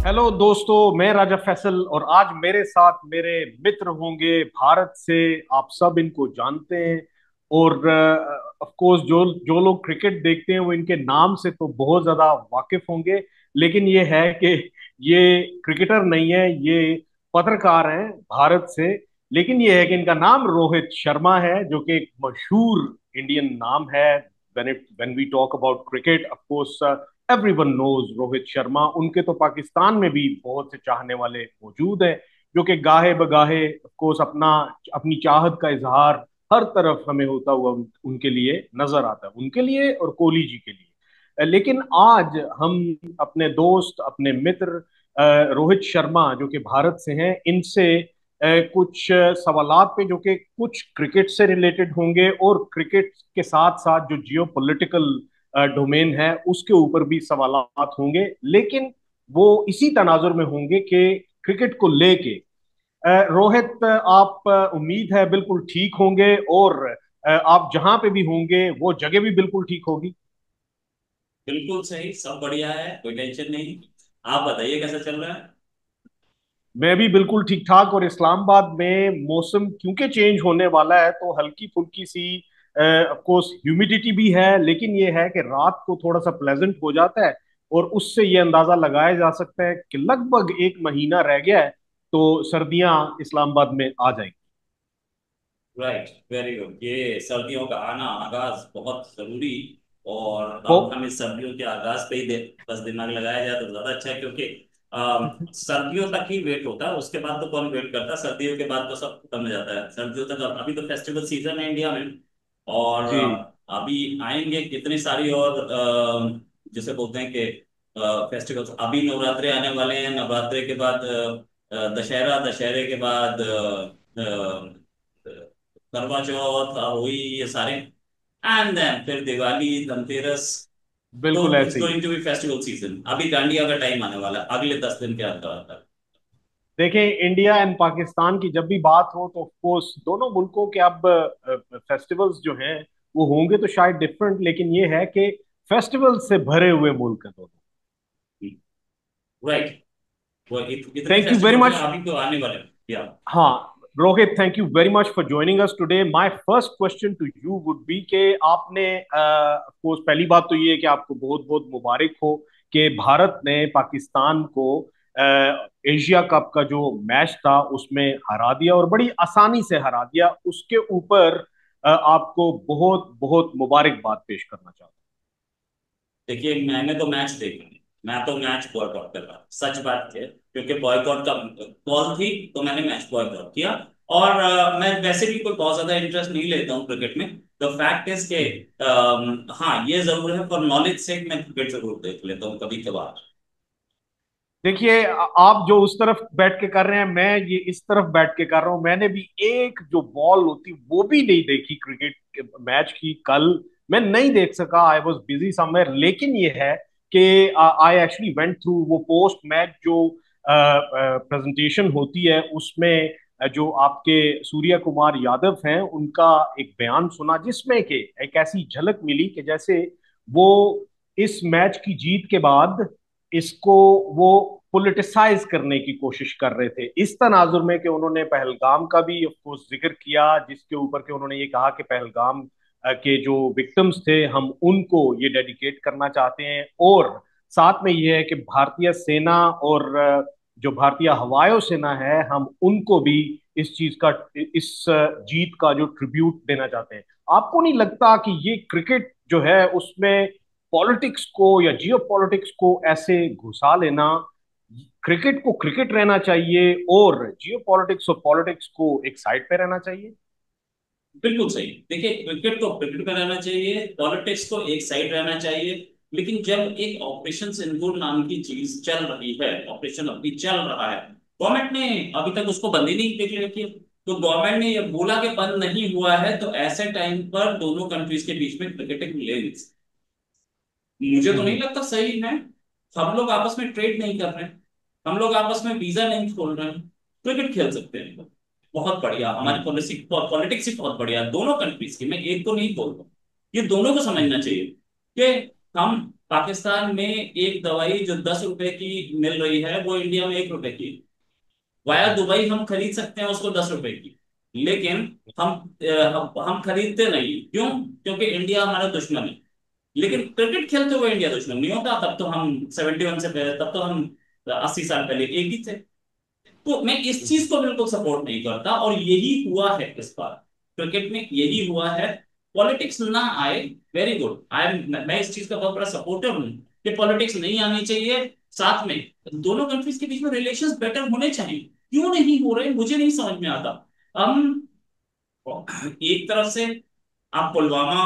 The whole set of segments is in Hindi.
हेलो दोस्तों, मैं राजा फैसल और आज मेरे साथ मेरे मित्र होंगे भारत से। आप सब इनको जानते हैं और ऑफ कोर्स जो जो लोग क्रिकेट देखते हैं वो इनके नाम से तो बहुत ज्यादा वाकिफ होंगे। लेकिन ये है कि ये क्रिकेटर नहीं है, ये पत्रकार हैं भारत से। लेकिन ये है कि इनका नाम रोहित शर्मा है, जो कि एक मशहूर इंडियन नाम है। when we talk about cricket, of course, everyone knows Rohit Sharma. उनके तो पाकिस्तान में भी बहुत से चाहने वाले मौजूद हैं, जो कि गाहे बगाहे कोर्स अपनी चाहत का इजहार हर तरफ हमें होता हुआ उनके लिए नजर आता है, उनके लिए और कोहली जी के लिए। लेकिन आज हम अपने दोस्त, अपने मित्र रोहित शर्मा जो कि भारत से हैं, इनसे कुछ सवालात पे जो कि कुछ क्रिकेट से रिलेटेड होंगे और क्रिकेट के साथ साथ जो जियो पॉलिटिकल डोमेन है उसके ऊपर भी सवालात होंगे। लेकिन वो इसी तनाजुर में होंगे कि क्रिकेट को लेके रोहित, आप उम्मीद है बिल्कुल ठीक होंगे और आप जहां पे भी होंगे वो जगह भी बिल्कुल ठीक होगी। बिल्कुल सही। सब बढ़िया है, कोई टेंशन नहीं। आप बताइए कैसा चल रहा है। मैं भी बिल्कुल ठीक ठाक। और इस्लामाबाद में मौसम क्योंकि चेंज होने वाला है तो हल्की फुल्की सी ऑफ कोर्स ह्यूमिडिटी भी है, लेकिन ये है कि रात को थोड़ा सा प्लेजेंट हो जाता है और उससे ये अंदाजा लगाया जा सकता है कि लगभग एक महीना रह गया है तो सर्दियां इस्लामाबाद में आ जाएंगी। Right, very good. ये सर्दियों का आना आगाज बहुत जरूरी। और तो अब हम इस सर्दियों के आगाज पे ही बस दिमाग लगाया जाए तो ज्यादा अच्छा है, क्योंकि सर्दियों तक ही वेट होता है, उसके बाद तो कौन वेट करता है। सर्दियों के बाद तो सब खत्म हो जाता है। सर्दियों तक अभी तो फेस्टिवल सीजन है इंडिया में। और जी, अभी आएंगे कितनी सारी और जिसे बोलते हैं कि फेस्टिवल्स। अभी नवरात्रे आने वाले हैं, नवरात्रे के बाद दशहरा, दशहरे के बाद करवा चौथ, होली, ये सारे। एंड देन फिर दिवाली, धनतेरस। तो बिल्कुल इट्स ऐसे ही। Going to be festival season. अभी डांडिया का टाइम आने वाला है अगले 10 दिन के अंदर। देखें, इंडिया एंड पाकिस्तान की जब भी बात हो तो ऑफकोर्स दोनों मुल्कों के अब फेस्टिवल्स जो हैं वो होंगे तो शायद डिफरेंट, लेकिन ये है कि फेस्टिवल से भरे हुए मुल्क हैं दोनों। राइट। वो इतने थैंक यू वेरी फेस्टिवल्स हैं मच। अभी तो आने वाले हैं। या हाँ Rohit, thank you very much for joining us today. My first question to you would be के आपने कोर्स पहली बात तो ये है कि आपको बहुत बहुत मुबारक हो कि भारत ने पाकिस्तान को एशिया कप का जो मैच था उसमें हरा दिया और बड़ी आसानी से हरा दिया। उसके ऊपर आपको बहुत बहुत मुबारकबाद पेश करना चाहता देखिए, मैंने तो मैच देखा नहीं। मैं तो मैच बॉयकॉट कर रहा, सच बात है। क्योंकि बॉयकॉट का कॉल थी तो मैंने मैच बॉयकॉट किया। और मैं वैसे भी कोई बहुत ज्यादा इंटरेस्ट नहीं लेता हूँ क्रिकेट में। द फैक्ट इज के हूँ। हाँ, ये जरूर है, फॉर नॉलेज से मैं क्रिकेट जरूर देख लेता हूँ कभी कभार। देखिए, आप जो उस तरफ बैठ के कर रहे हैं, मैं ये इस तरफ बैठ के कर रहा हूं। मैंने भी एक जो बॉल होती वो भी नहीं देखी क्रिकेट के मैच की कल। मैं नहीं देख सका, आई वॉज बिजी समवेयर। लेकिन ये है कि आई एक्चुअली वेंट थ्रू वो पोस्ट मैच जो प्रेजेंटेशन होती है उसमें जो आपके सूर्या कुमार यादव हैं उनका एक बयान सुना, जिसमें कि एक ऐसी झलक मिली कि जैसे वो इस मैच की जीत के बाद इसको वो पॉलिटिसाइज करने की कोशिश कर रहे थे, इस तनाजुर में कि उन्होंने पहलगाम का भी ऑफ कोर्स जिक्र किया, जिसके ऊपर के उन्होंने ये कहा कि पहलगाम के जो विक्टिम्स थे हम उनको ये डेडिकेट करना चाहते हैं। और साथ में ये है कि भारतीय सेना और जो भारतीय हवाई सेना है हम उनको भी इस चीज का, इस जीत का जो ट्रिब्यूट देना चाहते हैं। आपको नहीं लगता कि ये क्रिकेट जो है उसमें पॉलिटिक्स को या जियो पॉलिटिक्स को ऐसे घुसा लेना, क्रिकेट को क्रिकेट रहना चाहिए और जियो पॉलिटिक्स और पॉलिटिक्स को एक साइड पे रहना चाहिए? बिल्कुल सही। देखिए, क्रिकेट को क्रिकेट में रहना चाहिए, पॉलिटिक्स को एक साइड रहना चाहिए। लेकिन जब एक ऑपरेशन सिंदूर नाम की चीज चल रही है, ऑपरेशन अभी चल रहा है, गवर्नमेंट ने अभी तक उसको बंद ही नहीं डिक्लेयर किया। तो गवर्नमेंट ने ये बोला कि बंद नहीं हुआ है, तो ऐसे टाइम पर दोनों कंट्रीज के बीच में क्रिकेटिंग लिंक्स मुझे तो नहीं हम्म। लगता सही है। हम लोग आपस में ट्रेड नहीं कर रहे हैं, हम लोग आपस में वीजा नहीं खोल रहे हैं, क्रिकेट खेल सकते हैं। बहुत बढ़िया, हमारी हम्म। पॉलिसी पॉलिटिक्स ही बहुत बढ़िया है दोनों कंट्रीज की। मैं एक को नहीं बोल रहा हूँ, ये दोनों को हम्म। समझना चाहिए कि हम पाकिस्तान में एक दवाई जो 10 रुपए की मिल रही है वो इंडिया में 1 रुपए की। वाया दुबई हम खरीद सकते हैं उसको 10 रुपए की। लेकिन हम हम खरीदते नहीं, क्यों? क्योंकि इंडिया हमारा दुश्मन है। लेकिन क्रिकेट खेलते हुए इंडिया दुश्मन नहीं होता, तब तो हम 71 से पहले, तब तो हम 80 साल पहले एक ही थे। तो मैं इस चीज को बिल्कुल सपोर्ट नहीं करता, और यही हुआ है इस बार क्रिकेट में, यही हुआ है। पॉलिटिक्स ना आए, वेरी गुड, मैं इस चीज का बहुत बड़ा सपोर्टर हूँ कि पॉलिटिक्स नहीं आनी चाहिए। साथ में दोनों कंट्रीज के बीच में रिलेशंस बेटर होने चाहिए। क्यों नहीं हो रहे मुझे नहीं समझ में आता। हम एक तरफ से आप पुलवामा,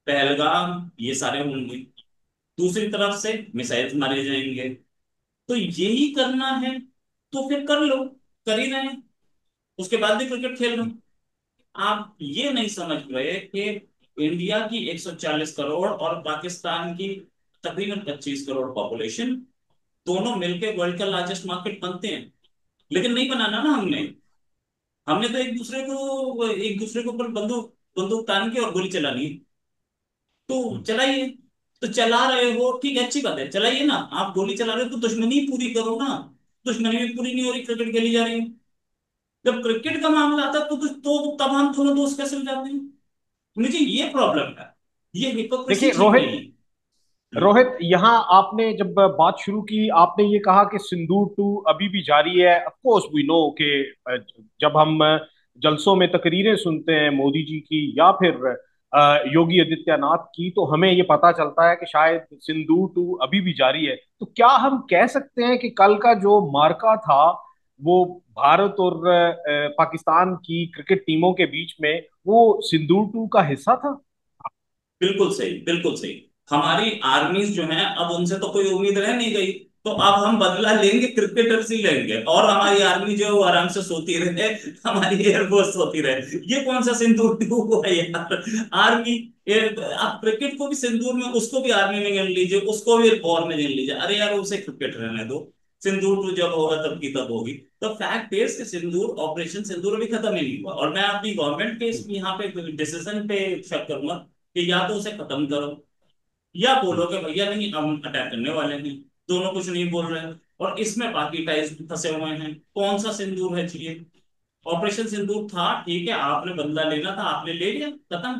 पहलगाम ये सारे होंगे, दूसरी तरफ से मिसाइल मारे जाएंगे। तो यही करना है तो फिर कर लो, कर ही रहे हैं, उसके बाद भी क्रिकेट खेल लो। आप ये नहीं समझ रहे कि इंडिया की 140 करोड़ और पाकिस्तान की तकरीबन 25 करोड़ पॉपुलेशन, दोनों मिलकर वर्ल्ड का लार्जेस्ट मार्केट बनते हैं। लेकिन नहीं बनाना ना हमने। हमने तो एक दूसरे के ऊपर बंदूक बंदूक तान के और गोली चलानी है। तो चलाइए। तो चला रहे हो, ठीक है, अच्छी बात है, चलाइए ना। आप गोली चला रहे हो तो दुश्मनी पूरी करो ना। दुश्मनी भी पूरी नहीं हो रही, क्रिकेट खेली जा रही है। जब क्रिकेट का मामला आता है तो तब हम दोनों दोस्त कैसे हो जाते हैं? मुझे ये प्रॉब्लम है, ये हिपोक्रेसी देखिए ठीक रोहित, नहीं है। रोहित यहाँ आपने जब बात शुरू की, आपने ये कहा कि सिंदूर टू अभी भी जारी है। ऑफ कोर्स वी नो कि जब हम जलसों में तकरीरें सुनते हैं मोदी जी की या फिर योगी आदित्यनाथ की, तो हमें ये पता चलता है कि शायद सिंदूर टू अभी भी जारी है। तो क्या हम कह सकते हैं कि कल का जो मार्का था वो भारत और पाकिस्तान की क्रिकेट टीमों के बीच में, वो सिंदूर टू का हिस्सा था? बिल्कुल सही, बिल्कुल सही। हमारी आर्मीज जो हैं, अब उनसे तो कोई उम्मीद रह नहीं गई। तो अब हम बदला लेंगे, क्रिकेटर्स ही लेंगे, और हमारी आर्मी जो है वो आराम से सोती रहे, हमारी एयरफोर्स सोती रहे। ये कौन सा सिंदूर टू हुआ यार? आर्मी आप क्रिकेट को भी सिंदूर में, उसको भी आर्मी में गिन लीजिए, उसको भी वॉर में गिन लीजिए। अरे यार उसे क्रिकेट रहने दो। सिंदूर टू जब होगा तब की तब होगी। तो फैक्ट इज कि सिंदूर, ऑपरेशन सिंदूर अभी खत्म ही नहीं हुआ, और मैं अपनी गवर्नमेंट के यहाँ पे डिसीजन पे शक करूंगा कि या तो उसे खत्म करो, या बोलो कि भैया नहीं हम अटैक करने वाले हैं। दोनों कुछ नहीं बोल रहे हैं, और इसमें बाकी टाइज फंसे हुए हैं। कौन सा सिंदूर है चाहिए? ऑपरेशन सिंदूर था, ठीक है, आपने बदला लेना था, आपने ले लिया, खत्म।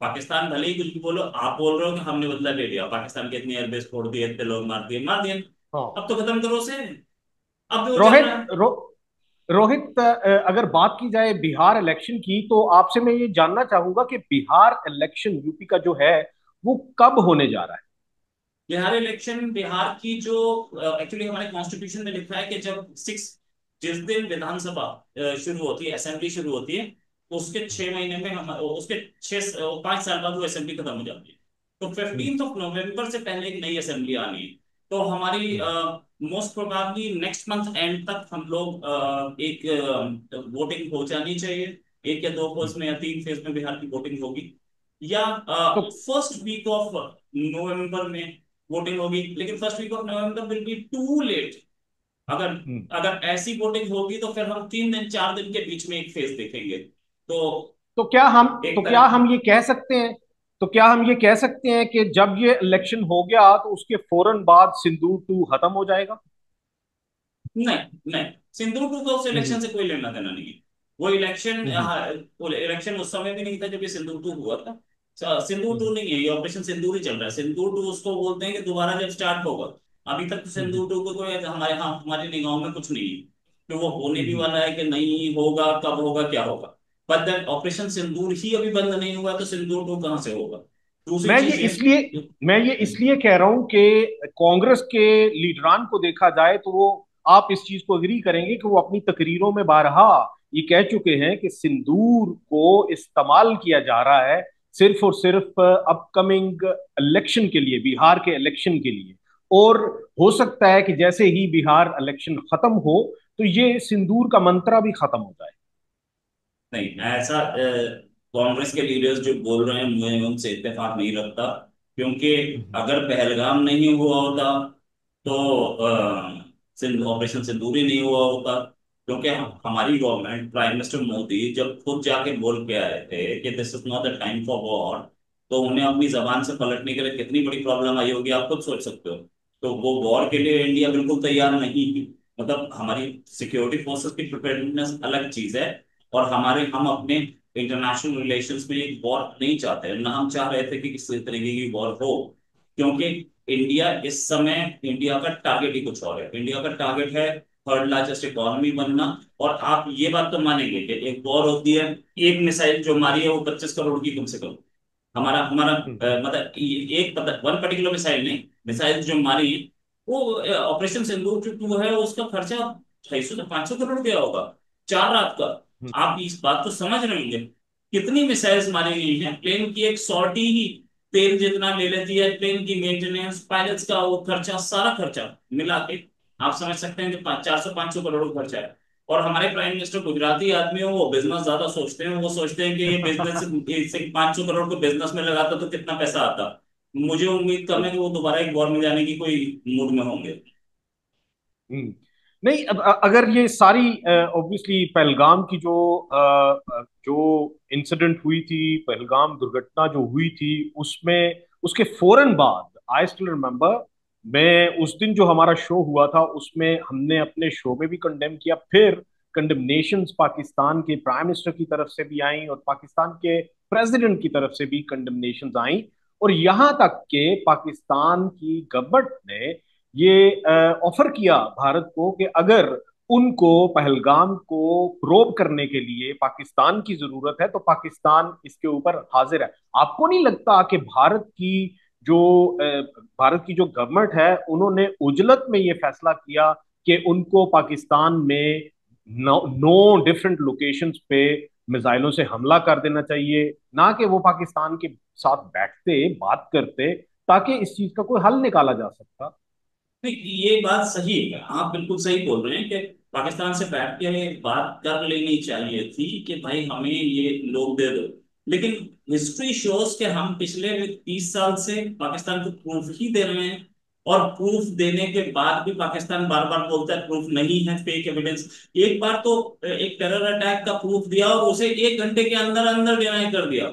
पाकिस्तान भले ही कुछ भी बोलो, आप बोल रहे हो कि हमने बदला ले लिया, पाकिस्तान के इतने एयरबेस फोड़ दिए, इतने लोग मार दिए, मार दिए। हाँ। अब तो खत्म करो उसे। अब भी वो चल रहा रोहित है। रोहित, अगर बात की जाए बिहार इलेक्शन की, तो आपसे मैं ये जानना चाहूंगा कि बिहार इलेक्शन यूपी का जो है वो कब होने जा रहा है? बिहार इलेक्शन, बिहार की जो एक्चुअली हमारे कॉन्स्टिट्यूशन में लिखा है कि जब सिक्स, जिस दिन विधानसभा शुरू होती है, असेंबली शुरू होती है, उसके 6 महीने में हम, उसके 5 साल बाद वो असेंबली खत्म हो जाती है। तो हम्म। 15 नवंबर से पहले एक नई असेंबली आनी है। तो हमारी hmm. Most probably next month end तक हम लोग एक वोटिंग हो जानी चाहिए। एक या दो फेज में या 3 फेज में बिहार की वोटिंग होगी, या तो फर्स्ट वीक ऑफ नवंबर में वोटिंग होगी। लेकिन first week of November will be too late. अगर हम्म, अगर ऐसी वोटिंग होगी तो फिर हम 3 दिन 4 दिन के बीच में एक फेज देखेंगे। तो तो क्या हम एक तरह, तो क्या हम ये कह सकते हैं कि जब ये इलेक्शन हो गया तो उसके फौरन बाद सिंदूर टू खत्म हो जाएगा? नहीं नहीं, सिंदूर टू का उस इलेक्शन हम्म। से कोई लेना देना नहीं है। वो इलेक्शन, हम्म। वो इलेक्शन उस समय भी नहीं था जब ये सिंदूर टू हुआ था। सिंदूर टू हम्म। नहीं है, ये ऑपरेशन सिंदूर ही चल रहा है। सिंदूर टू उसको बोलते हैं कि दोबारा जब स्टार्ट होगा। अभी तक तो हम्म। सिंदूर टू को कोई हमारे, हाँ, हमारी निगाहों में कुछ नहीं है कि वो होने भी हम्म। वाला है कि नहीं होगा, कब होगा, क्या होगा। पर जब ऑपरेशन सिंदूर ही अभी बंद नहीं हुआ तो सिंदूर टू कहाँ से होगा? दूसरी मैं ये चीज ये, इसलिए मैं ये इसलिए कह रहा हूं कि कांग्रेस के लीडरान को देखा जाए तो वो, आप इस चीज को एग्री करेंगे कि वो अपनी तकरीरों में बारहा ये कह चुके हैं कि सिंदूर को इस्तेमाल किया जा रहा है सिर्फ और सिर्फ अपकमिंग इलेक्शन के लिए, बिहार के इलेक्शन के लिए। और हो सकता है कि जैसे ही बिहार इलेक्शन खत्म हो तो ये सिंदूर का मंत्रा भी खत्म हो जाए। नहीं, ऐसा कांग्रेस के लीडर्स जो बोल रहे हैं मैं उनसे इत्तेफाक नहीं रखता। क्योंकि अगर पहलगाम नहीं हुआ होता तो ऑपरेशन सिंदूर ही नहीं हुआ होता। क्योंकि हमारी गवर्नमेंट, प्राइम मिनिस्टर मोदी जब खुद जाके बोल के आए थे कि this is not the time for war, तो उन्हें अपनी जबान से पलटने के लिए कितनी बड़ी प्रॉब्लम आई होगी, आप खुद सोच सकते हो। तो वो वॉर के लिए इंडिया बिल्कुल तैयार नहीं है। मतलब हमारी सिक्योरिटी फोर्सेस की प्रिपेयर्डनेस अलग चीज है, और हम अपने इंटरनेशनल रिलेशंस में एक वॉर नहीं चाहते, ना हम चाह रहे थे कि किसी तरीके की वॉर हो। क्योंकि इंडिया इस समय, इंडिया का टारगेट ही कुछ और है। इंडिया का टारगेट है थर्ड लार्जेस्ट इकोनॉमी बनना। और आप ये बात तो मानेंगे कि एक वॉर होती है, एक मिसाइल जो मारी है वो 25 करोड़ की कम से कम। हमारा हमारा मतलब एक वन पर्टिकुलर मिसाइल नहीं, मिसाइल जो मारी है, वो ऑपरेशन सिंदूर जो टू है उसका खर्चा 250 से 500 करोड़ गया होगा, 4 रात का। आप इस बात को समझ रहे होंगे कितनी मिसाइल्स मारी गई हैं। प्लेन की एक सॉर्टी ही तेल जितना ले लेती है, प्लेन की मेंटेनेंस, पायलट्स का वो खर्चा, सारा खर्चा मिला के आप समझ सकते हैं कि 400 500 करोड़ का खर्चा है। और हमारे प्राइम मिनिस्टर गुजराती आदमी हो, वो बिजनेस ज्यादा सोचते हैं। वो सोचते हैं कि ये बिजनेस से 500 करोड़ को बिजनेस में लगाता तो कितना पैसा आता। मुझे उम्मीद कम है कि वो दोबारा एक वॉर में जाने की कोई मूड में होंगे। हम्म। नहीं, अब अगर ये सारी ऑब्वियसली पहलगाम की जो इंसिडेंट हुई थी, पहलगाम दुर्घटना जो हुई थी, उसमें उसके फौरन बाद आई स्टिल रिमेम्बर, मैं उस दिन जो हमारा शो हुआ था उसमें हमने अपने शो में भी कंडेम किया, फिर कंडेमनेशंस पाकिस्तान के प्राइम मिनिस्टर की तरफ से भी आई और पाकिस्तान के प्रेसिडेंट की तरफ से भी कंडेमनेशंस आई। और यहां तक के पाकिस्तान की गवर्नमेंट ने ये ऑफर किया भारत को कि अगर उनको पहलगाम को प्रोब करने के लिए पाकिस्तान की जरूरत है तो पाकिस्तान इसके ऊपर हाजिर है। आपको नहीं लगता कि जो भारत की जो गवर्नमेंट है उन्होंने उजलत में ये फैसला किया कि उनको पाकिस्तान में नो डिफरेंट लोकेशंस पे मिसाइलों से हमला कर देना चाहिए, ना कि वो पाकिस्तान के साथ बैठते बात करते ताकि इस चीज का कोई हल निकाला जा सकता। नहीं, ये बात सही है, आप बिल्कुल सही बोल रहे हैं कि पाकिस्तान से बैठ के बात कर लेनी चाहिए थी कि भाई हमें ये लोग दे दो। लेकिन हिस्ट्री शोज के हम पिछले 30 साल से पाकिस्तान को प्रूफ ही दे रहे हैं। और प्रूफ देने के बाद भी पाकिस्तान बार बार बोलता है प्रूफ नहीं है, फेक एविडेंस। एक बार तो एक टेरर अटैक का प्रूफ दिया और उसे 1 घंटे के अंदर अंदर डिनाई कर दिया।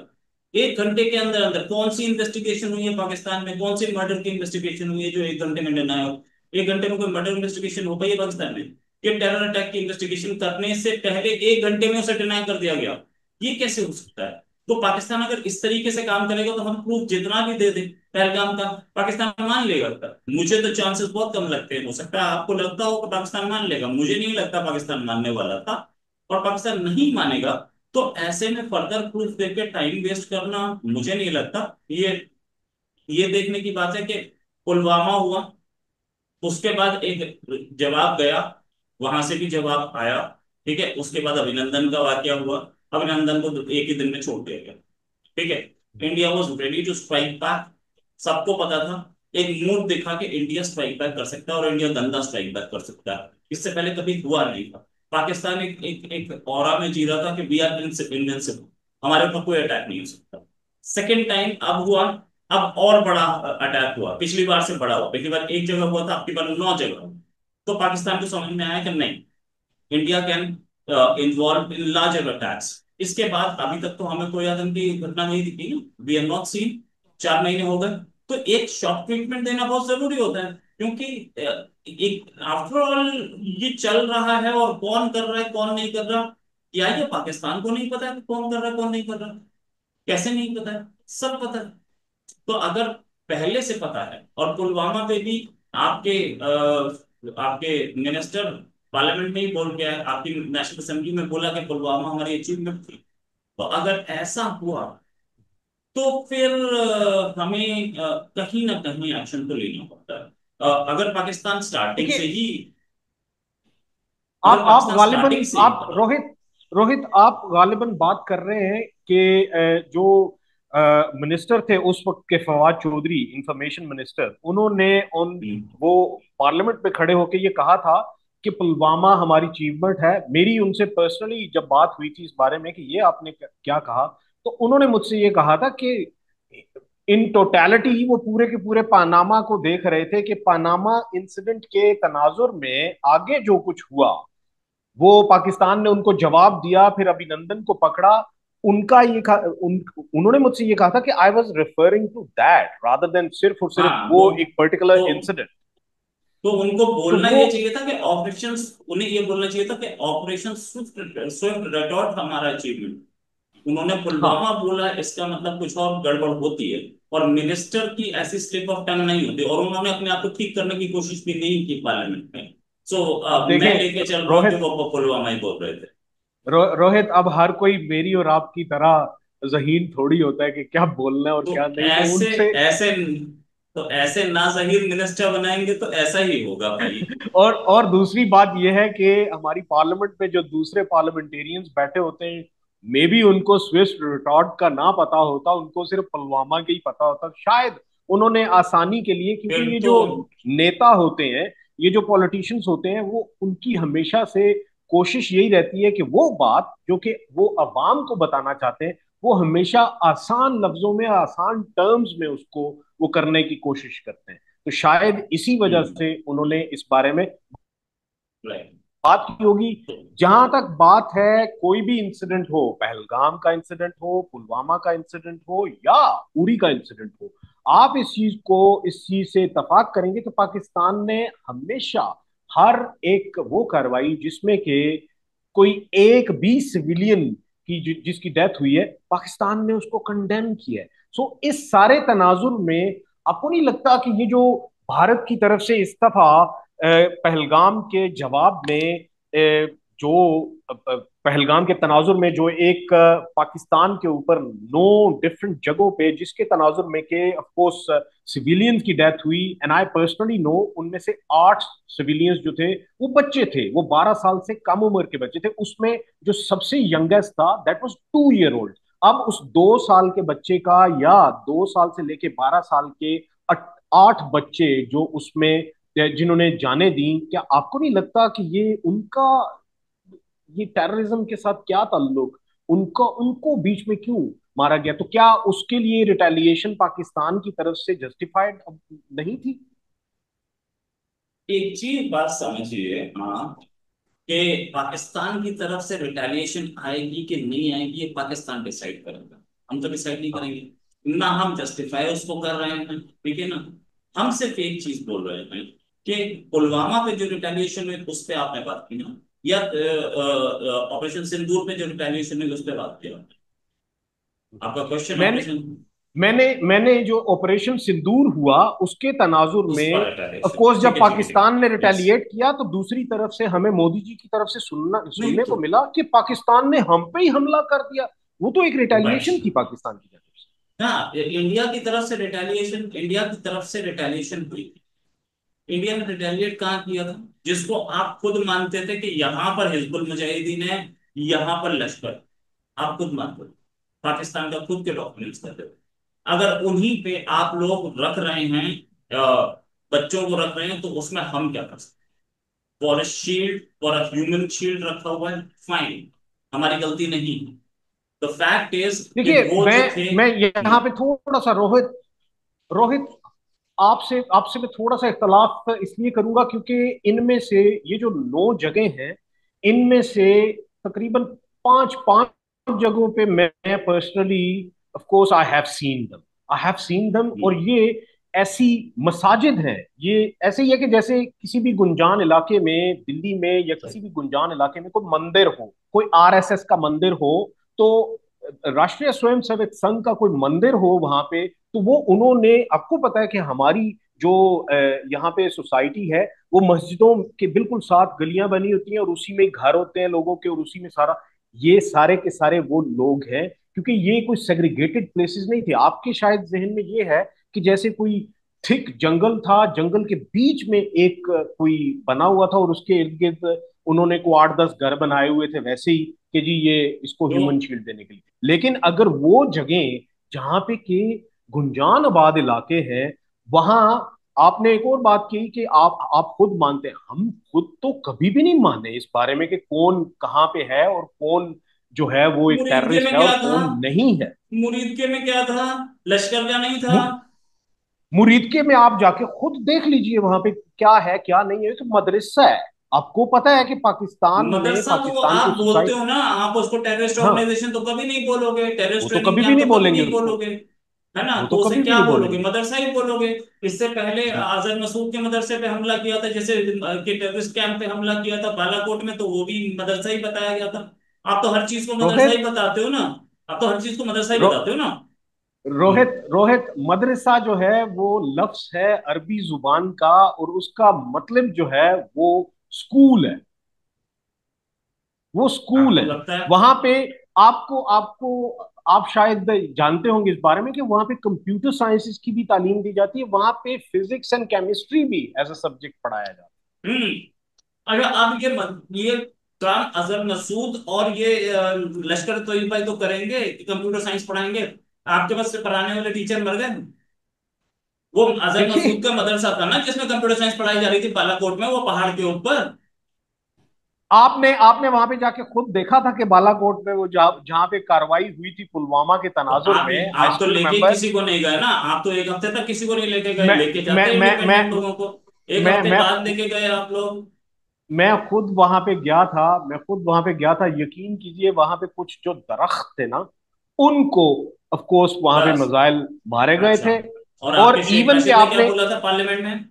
1 घंटे के अंदर अंदर कौन सी इन्वेस्टिगेशन हुई है पाकिस्तान में, कौन सी मर्डर की इन्वेस्टिगेशन हुई है जो 1 घंटे में डिनाई हो। 1 घंटे में कोई मर्डर इन्वेस्टिगेशन हो पाई है पाकिस्तान में? कि टेरर अटैक की इन्वेस्टिगेशन करने से पहले 1 घंटे में उसे डिनाई कर दिया गया। ये कैसे हो सकता है? तो पाकिस्तान अगर इस तरीके से काम करेगा तो हम प्रूफ जितना भी दे दे पहलगाम का, पाकिस्तान मान लेगा क्या? मुझे तो चांसेस बहुत कम लगते हैं। हो सकता है आपको लगता हो कि पाकिस्तान मान लेगा, मुझे नहीं लगता पाकिस्तान मानने वाला था। और पाकिस्तान नहीं मानेगा तो ऐसे में फर्दर प्रूफ देके टाइम वेस्ट करना मुझे नहीं लगता। ये देखने की बात है कि पुलवामा हुआ, उसके बाद एक जवाब गया, वहां से भी जवाब आया। ठीक है, उसके बाद अभिनंदन का वाकया हुआ, अभिनंदन को एक ही दिन में छोड़ दिया गया। ठीक है, India was ready to strike back. सबको पता था एक मूड दिखा के इंडिया स्ट्राइक बैक कर सकता है, और इंडिया गंदा स्ट्राइक बैक कर सकता है। इससे पहले कभी हुआ नहीं था। पाकिस्तान एक एक एक ऑरा में जी रहा था कि वी आर इनविंसिबल, हमारे ऊपर कोई अटैक नहीं हो सकता। सेकेंड टाइम अब हुआ, अब और बड़ा अटैक हुआ, पिछली बार से बड़ा हुआ। पिछली बार एक जगह हुआ था, आपकी बार 9 जगह। तो पाकिस्तान को समझ में आया कि नहीं, India can involve in larger attacks. इसके बाद अभी तक तो हमें कोई आतंकी घटना नहीं दिखी ना, वी हैव नॉट सीन। 4 महीने हो गए। तो एक शॉक ट्रीटमेंट देना बहुत जरूरी होता है, क्योंकि एक आफ्टर ऑल ये चल रहा है, और कौन कर रहा है कौन नहीं कर रहा, क्या ये पाकिस्तान को नहीं पता है कि कौन कर रहा है कौन नहीं कर रहा? कैसे नहीं पता है? सब पता है। तो अगर पहले से पता है, और पुलवामा पे भी आपके आपके मिनिस्टर पार्लियामेंट में ही बोल के आए, आपकी नेशनल असेंबली में बोला कि पुलवामा हमारी अचीवमेंट थी। तो अगर ऐसा हुआ तो फिर हमें कहीं ना कहीं एक्शन तो लेना पड़ता है। अगर पाकिस्तान स्टार्टिंग से देखिए, ही, अगर आप पाकिस्तान गालिबन स्टार्टिंग से ही आप रोहित रोहित आप गालिबन बात कर रहे हैं कि जो मिनिस्टर थे उस वक्त के, फवाद चौधरी, इंफॉर्मेशन मिनिस्टर, उन्होंने उन हम्म, वो पार्लियामेंट में खड़े होकर ये कहा था कि पुलवामा हमारी अचीवमेंट है। मेरी उनसे पर्सनली जब बात हुई थी इस बारे में कि ये आपने क्या कहा, तो उन्होंने मुझसे ये कहा था कि इन टोटैलिटी वो पूरे के पूरे पानामा को देख रहे थे कि पानामा इंसिडेंट के तनाजुर में आगे जो कुछ हुआ वो पाकिस्तान ने उनको जवाब दिया, फिर अभिनंदन को पकड़ा। उनका ये कहा, उन्होंने मुझसे ये कहा था कि I was referring to that rather than सिर्फ और सिर्फ हाँ, वो एक पर्टिकुलर तो इंसिडेंट। तो उनको तो बोलना वो ये चाहिए था कि ऑपरेशन, उन्हें ये बोलना चाहिए था कि ऑपरेशन स्विफ्ट स्विफ्ट रेटॉर्ट हमारा अचीवमेंट। उन्होंने हाँ पुलवामा बोला, इसका मतलब कुछ और गड़बड़ होती है। और मिनिस्टर की ऐसी स्लिप ऑफ टंग नहीं होती, और उन्होंने अपने आप को ठीक करने की कोशिश भी नहीं की पार्लियामेंट में। सो अब मैं देखें लेके चल रहा हूँ कि रोहित, वो पुलवामा ही बोल रहे थे। रोहित अब हर कोई मेरी और आपकी तरह जहीन थोड़ी होता है कि क्या बोलना है और तो क्या नहीं, तो ऐसे उनसे ऐसे तो ऐसे नाज़हीर मिनिस्टर बनाएंगे तो ऐसा ही होगा भाई। और दूसरी बात यह है कि हमारी पार्लियामेंट में जो दूसरे पार्लियामेंटेरियंस बैठे होते हैं, मे बी उनको स्विस रिटॉर्ट का ना पता होता, उनको सिर्फ पुलवामा के ही पता होता शायद। उन्होंने आसानी के लिए, क्योंकि फिर ये तो जो नेता होते हैं, ये जो पॉलिटिशियंस होते हैं, वो उनकी हमेशा से कोशिश यही रहती है कि वो बात जो कि वो अवाम को बताना चाहते हैं, वो हमेशा आसान लफ्जों में, आसान टर्म्स में उसको वो करने की कोशिश करते हैं। तो शायद इसी वजह हम्म, से उन्होंने इस बारे में राइट। बात की होगी। तो जहां तक बात है, कोई भी इंसिडेंट हो, पहलगाम का इंसिडेंट हो, पुलवामा का इंसिडेंट हो, या उरी का इंसिडेंट हो, आप इस चीज से इतफाक करेंगे कि पाकिस्तान ने हमेशा हर एक वो कार्रवाई जिसमें कि कोई एक भी सिविलियन की जिसकी डेथ हुई है, पाकिस्तान ने उसको कंडेम किया है। सो इस सारे तनाजुर में आपको नहीं लगता कि ये जो भारत की तरफ से इस्तीफा पहलगाम के जवाब में, जो पहलगाम के तनाजुर में जो एक पाकिस्तान के ऊपर 9 डिफरेंट जगहों पे जिसके तनाजुर में के ऑफ कोर्स सिविलियंस की डेथ हुई, एंड आई पर्सनली नो उनमें से 8 सिविलियंस जो थे वो बच्चे थे, वो 12 साल से कम उम्र के बच्चे थे। उसमें जो सबसे यंगेस्ट था दैट वाज 2 ईयर ओल्ड। अब उस 2 साल के बच्चे का, या 2 साल से लेके 12 साल के 8 बच्चे जो उसमें जिन्होंने जाने दी, क्या आपको नहीं लगता कि ये उनका, ये टेररिज्म के साथ क्या ताल्लुक, उनको उनको बीच में क्यों मारा गया? तो क्या उसके लिए रिटेलिएशन पाकिस्तान की तरफ से जस्टिफाइड नहीं थी? एक चीज बात समझिए, हाँ, कि पाकिस्तान की तरफ से रिटेलिएशन आएगी कि नहीं आएगी ये पाकिस्तान डिसाइड करेगा। हम तो डिसाइड नहीं हाँ करेंगे ना, हम जस्टिफाई उसको कर रहे हैं, ठीक है ना। हम सिर्फ एक चीज बोल रहे हैं कि पुलवामा पे जो रिटेलिएशन हुई उस पर आपने बात की ना, या ऑपरेशन सिंदूर पे जो रिटेलिएशन हुई उस पर बात किया? आपका क्वेश्चन मैंने ऑपरेशन मैंने मैंने जो ऑपरेशन सिंदूर हुआ उसके तनाजुर उस पर में, ऑफ रिटेलिएशन, कोर्स ठीक जब है ठीक है ठीक पाकिस्तान ने है, यस। रिटेलिएट किया तो दूसरी तरफ से हमें मोदी जी की तरफ से नहीं सुनने तो को मिला कि पाकिस्तान ने हम पे ही हमला कर दिया। वो तो एक बट रिटेलिएशन थी पाकिस्तान की तरफ से। हाँ, इंडिया की तरफ से रिटेलिएशन, इंडिया की तरफ से रिटेलिएशन हुई। इंडिया ने रिटेलिएट कहाँ किया था? जिसको आप खुद मानते थे कि यहाँ पर हिजबुल मुजाहिदीन है, यहाँ पर लश्कर, आप खुद मानते थे, पाकिस्तान का खुद के डॉक्यूमेंट्स करते थे। अगर उन्हीं पे आप लोग रख रहे हैं, बच्चों को रख रहे हैं, तो उसमें हम क्या कर सकते? For a shield, for a human shield रखा हुआ है, फाइन, हमारी गलती नहीं। द फैक्ट इज कि देखिए, वो जो थे। मैं यहाँ पे थोड़ा सा रोहित रोहित आपसे आपसे मैं थोड़ा सा इख्तलाफ इसलिए करूंगा क्योंकि इनमें से ये जो 9 जगह हैं, इनमें से तकरीबन पांच पांच जगहों पे मैं personally, of course I have seen दम, आई हैव सीन दम। और ये ऐसी मसाजिद हैं, ये ऐसे ही है कि जैसे किसी भी गुंजान इलाके में, दिल्ली में या किसी भी गुंजान इलाके में कोई मंदिर हो, कोई आरएसएस का मंदिर हो, तो राष्ट्रीय स्वयंसेवक संघ का कोई मंदिर हो वहां पे, तो वो उन्होंने, आपको पता है कि हमारी जो यहाँ पे सोसाइटी है, वो मस्जिदों के बिल्कुल साथ गलियां बनी होती हैं और उसी में घर होते हैं लोगों के, और उसी में सारा, ये सारे के सारे वो लोग हैं। क्योंकि ये कोई सेग्रीगेटेड प्लेसेस नहीं थे। आपके शायद जहन में ये है कि जैसे कोई थिक जंगल था, जंगल के बीच में एक कोई बना हुआ था और उसके इर्द गिर्द उन्होंने को 8-10 घर बनाए हुए थे, वैसे ही कि जी ये इसको तो ह्यूमन शील्ड देने के लिए। लेकिन अगर वो जगह जहां पे के गुंजान आबाद इलाके हैं, वहां आपने एक और बात की कि आप खुद मानते हैं, हम खुद तो कभी भी नहीं माने इस बारे में कि कौन कहाँ पे है और कौन जो है वो एक मुरीदके टेररिस्ट में है और क्या था? कौन नहीं है। मुरीदके में क्या था? लश्कर का नहीं था? मु, मुरीदके में आप जाके खुद देख लीजिए वहां पे क्या है क्या नहीं है, तो मदरसा है। आपको पता है कि पाकिस्तान में मदरसा तो पाकिस्तान की आप बोलते सोसाइटी। हो ना, आप उसको टेररिस्ट हाँ, ऑर्गेनाइजेशन तो कभी नहीं बोलोगे, वो टेररिस्ट तो ट्रेनिंग कभी भी कैंप नहीं तो कभी बोलेंगे नहीं उसको। बोलोगे, है ना? वो तो तो उसे कभी भी क्या नहीं बोलोगे? बोलेंगे। मदरसा ही बोलोगे। इससे पहले जी। अजहर मसूद के मदरसे पे हमला किया था, जैसे कि टेररिस्ट कैंप पे हमला किया था बालाकोट में, तो वो भी मदरसा ही बताया गया था। आप तो हर चीज को मदरसा ही रोहित बताते हो ना, आप तो हर चीज को मदरसा ही रो, बताते हो ना। रोहित रोहित मदरसा जो है वो लफ्ज है अरबी जुबान का, और उसका मतलब जो है वो स्कूल है। वो स्कूल आपको है। लगता है? वहां पे आपको आपको आप शायद जानते होंगे इस बारे में कि वहां पे कंप्यूटर साइंसेस की भी तालीम दी जाती है, वहां पे फिजिक्स एंड केमिस्ट्री भी एज अ सब्जेक्ट पढ़ाया जाता हम्म। अगर आप ये काम अजहर मसूद और ये लश्कर तोयबा तो करेंगे कि कंप्यूटर साइंस पढ़ाएंगे, आपके पास से पढ़ाने वाले टीचर मर गए। वो है। अजहर देखिए, मसूद का मदरसा था ना जिसमें कंप्यूटर साइंस पढ़ाई जा रही थी बालाकोट में, वो पहाड़ के ऊपर। आपने आपने वहां पे जाके खुद देखा था कि बालाकोट में वो जहां पे कार्रवाई हुई थी पुलवामा के तो तनाजुर आप में, आई आप तो स्टिल लेके रिमेम्बर। किसी को नहीं गए ना, आप तो एक हफ्ते तक किसी को नहीं लेके गए, मैं लेके मैं जाते मैं मैं इंडिपेंडेंट लोगों को। एक मैं हफ्ते मैं बाद लेके गए आप लोग। मैं खुद वहां पे गया था। मैं खुद वहां पे गया था, यकीन कीजिए वहां पे कुछ जो दरख्त थे ना, उनको ऑफ कोर्स वहां पे बस। मिसाइल मारे गए अच्छा। थे। और और आपके शेख इवन के राशिद ने क्या आपने बोला था पार्लियामेंट में? शेख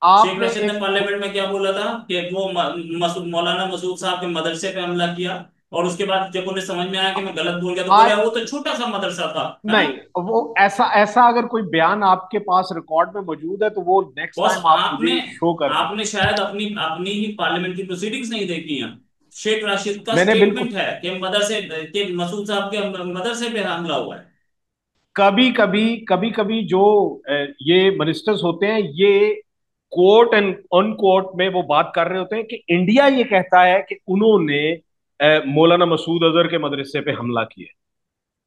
आपने राशिद ने एक पार्लियामेंट में क्या बोला था कि वो मसूद मौलाना मसूद साहब के मदरसे पे हमला किया, और उसके बाद जब उन्हें समझ में आया कि मैं गलत बोल गया तो बोले आई वो तो छोटा सा मदरसा था, है ना? नहीं, वो ऐसा ऐसा अगर कोई बयान आपके पास रिकॉर्ड में मौजूद है तो वो नेक्स्ट बॉस, टाइम आप आपने मुझे शो कर दें। आपने शायद अपनी अपनी ही पार्लियामेंट की प्रोसीडिंग्स नहीं देखी हैं। शेख राशिद का मैंने बिल्कुल, स्टेटमेंट है कि मदरसे के मसूद साहब के मदरसे पे हमला हुआ है। कभी कभी जो ये मिनिस्टर्स होते हैं, ये कोर्ट एंड अनकोर्ट में वो बात कर रहे होते हैं कि इंडिया ये कहता है कि उन्होंने मौलाना मसूद अजहर के मदरसे पे हमला किया।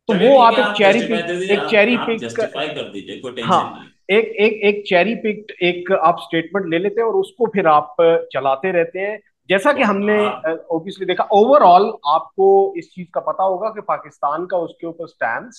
तो चलिए वो ठीक है, आप आप जस्टिफाई दे दीजिए, एक चेरी आप पिक जस्टिफाई कर दीजिए, कोई हाँ, टेंशन नहीं है। एक चेरी पिक्ड एक आप स्टेटमेंट ले लेते हैं और उसको फिर आप चलाते रहते हैं। जैसा तो कि हमने आप ऑब्वियसली देखा, ओवरऑल आपको इस चीज का पता होगा कि पाकिस्तान का उसके ऊपर स्टैंड,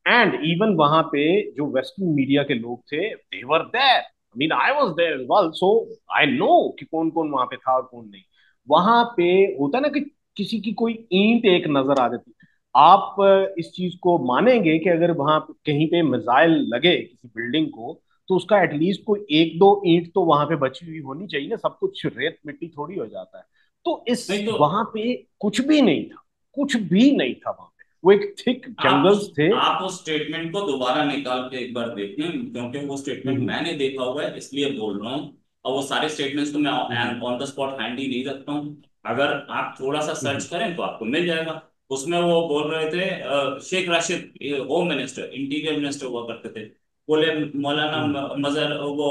एंड इवन वहां पे जो वेस्टर्न मीडिया के लोग थे, they were there, I mean I was there as well, so I know कि कौन कौन वहां पे था और कौन नहीं। वहां पे होता ना कि किसी की कोई ईंट एक नजर आ जाती। आप इस चीज को मानेंगे कि अगर वहां कहीं पे मिसाइल लगे किसी बिल्डिंग को, तो उसका एटलीस्ट कोई एक दो ईंट तो वहां पे बची हुई होनी चाहिए ना, सब कुछ रेत मिट्टी थोड़ी हो जाता है। तो इस नहीं तो वहां पे कुछ भी नहीं था, कुछ भी नहीं था वहां पे, वो एक थिक आप जंगल्स थे। आप उस स्टेटमेंट को दोबारा निकाल के एक बार देखें, क्योंकि वो स्टेटमेंट हम्म, मैंने देखा हुआ है इसलिए बोल रहा हूँ। और वो सारे स्टेटमेंट्स तो मैं हम्म, ऑन द स्पॉट हैंडी नहीं रखता हूँ। अगर आप थोड़ा सा सर्च हम्म, करें तो आपको मिल जाएगा। उसमें वो बोल रहे थे, Sheikh Rashid home minister, interior minister हुआ करते थे, बोले मौलाना हम्म, मजहर वो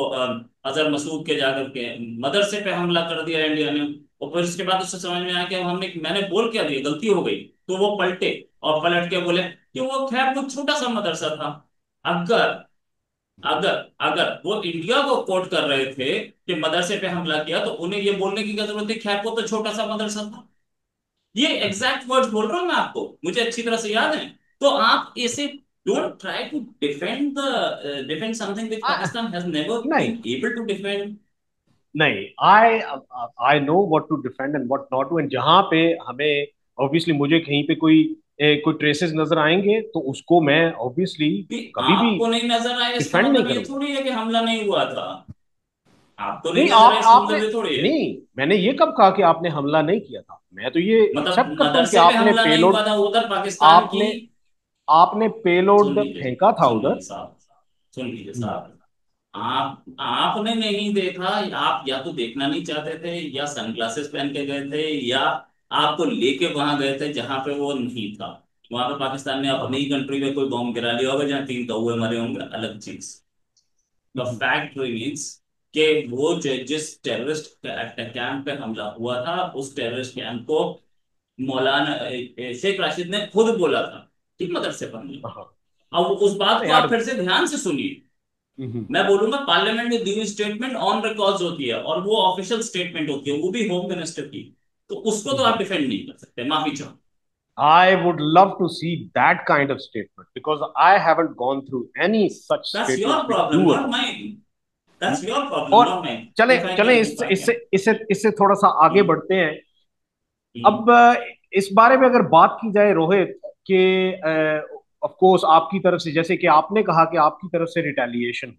अजहर मसूद के जाकर के मदरसे पे हमला कर दिया इंडिया ने। और फिर उसके बाद उससे समझ में आया कि मैंने बोल क्या दिया, गलती हो गई। तो वो पलटे और पलट के बोले कि वो खैर कुछ छोटा सा मदरसा था। अगर अगर अगर वो इंडिया को कोट कर रहे थे कि मदरसे पे हमला किया, तो उन्हें ये बोलने की क्या जरूरत थी खैर को तो छोटा सा मदरसा था। ये एग्जैक्ट वर्ड्स बोल रहा हूँ मैं आपको, मुझे अच्छी तरह से याद है। तो आप ऐसे don't try to defend something which uh, Pakistan has never नहीं बीन एबल टू डिफेंड। नहीं, I I know what to defend and what not to, and जहां पे हमें ऑब्वियसली मुझे कहीं पे कोई ट्रेसेस नजर आएंगे तो उसको मैं ऑब्वियसली कि कभी भी आपको नहीं नजर आया इसका डिफेंड नहीं मतलब ये करूंगा। थोड़ी है कि हमला नहीं हुआ था। आपको नहीं नहीं, नजर आया इसका आपने मतलब ये थोड़ी है। नहीं, मैंने ये कब कहा कि आपने हमला नहीं किया था? मैं तो ये मतलब एक्सेप्ट करता हूं कि मदरसे पे आपने हमला नहीं हुआ पेलोड था उधर पाकिस्तान की। आपने आपने पेलोड सुन लीजिए, फेंका था सुन लीजिए उधर। साहब, सुन लीजिए हम्म, साहब। आपने नहीं देखा, आप या तो देखना नहीं चाहते थे, या सनग्लासेस पहन के गए थे, या आपको लेके वहां गए थे जहां पे वो नहीं था। वहां पे पाकिस्तान ने अपनी हाँ, ही कंट्री में कोई बॉम्ब गिरा लिया होगा जहां 3 कौवे मरे होंगे, अलग चीज। द हम्म, फैक्ट रिमीन्स कि वो जिस टेररिस्ट कैंप पे हमला हुआ था, उस टेररिस्ट कैंप को मौलाना शेख राशिद ने खुद बोला था कि मदरसे पर हमला। हाँ। अब उस बात अरे को यार, आप फिर से ध्यान से सुनिए। हम्म, मैं बोलूंगा पार्लियामेंट में दी हुई स्टेटमेंट ऑन रिकॉर्ड होती है, और वो ऑफिशियल स्टेटमेंट होती है, वो भी होम मिनिस्टर की। तो उसको तो आप हम्म। डिफेंड नहीं कर सकते, माफी चाहो। I would love to see that kind of statement because I haven't gone through any such that's statement your with problem you not about. Mine. That's your problem, और नॉट माइन। चले इफ आई चले कैन कीप इससे क्वाइट, इससे इससे इससे थोड़ा सा आगे या। बढ़ते हैं। अब इस बारे में अगर बात की जाए रोहित, कि ऑफ कोर्स आपकी तरफ से, जैसे कि आपने कहा कि आपकी तरफ से रिटेलिएशन,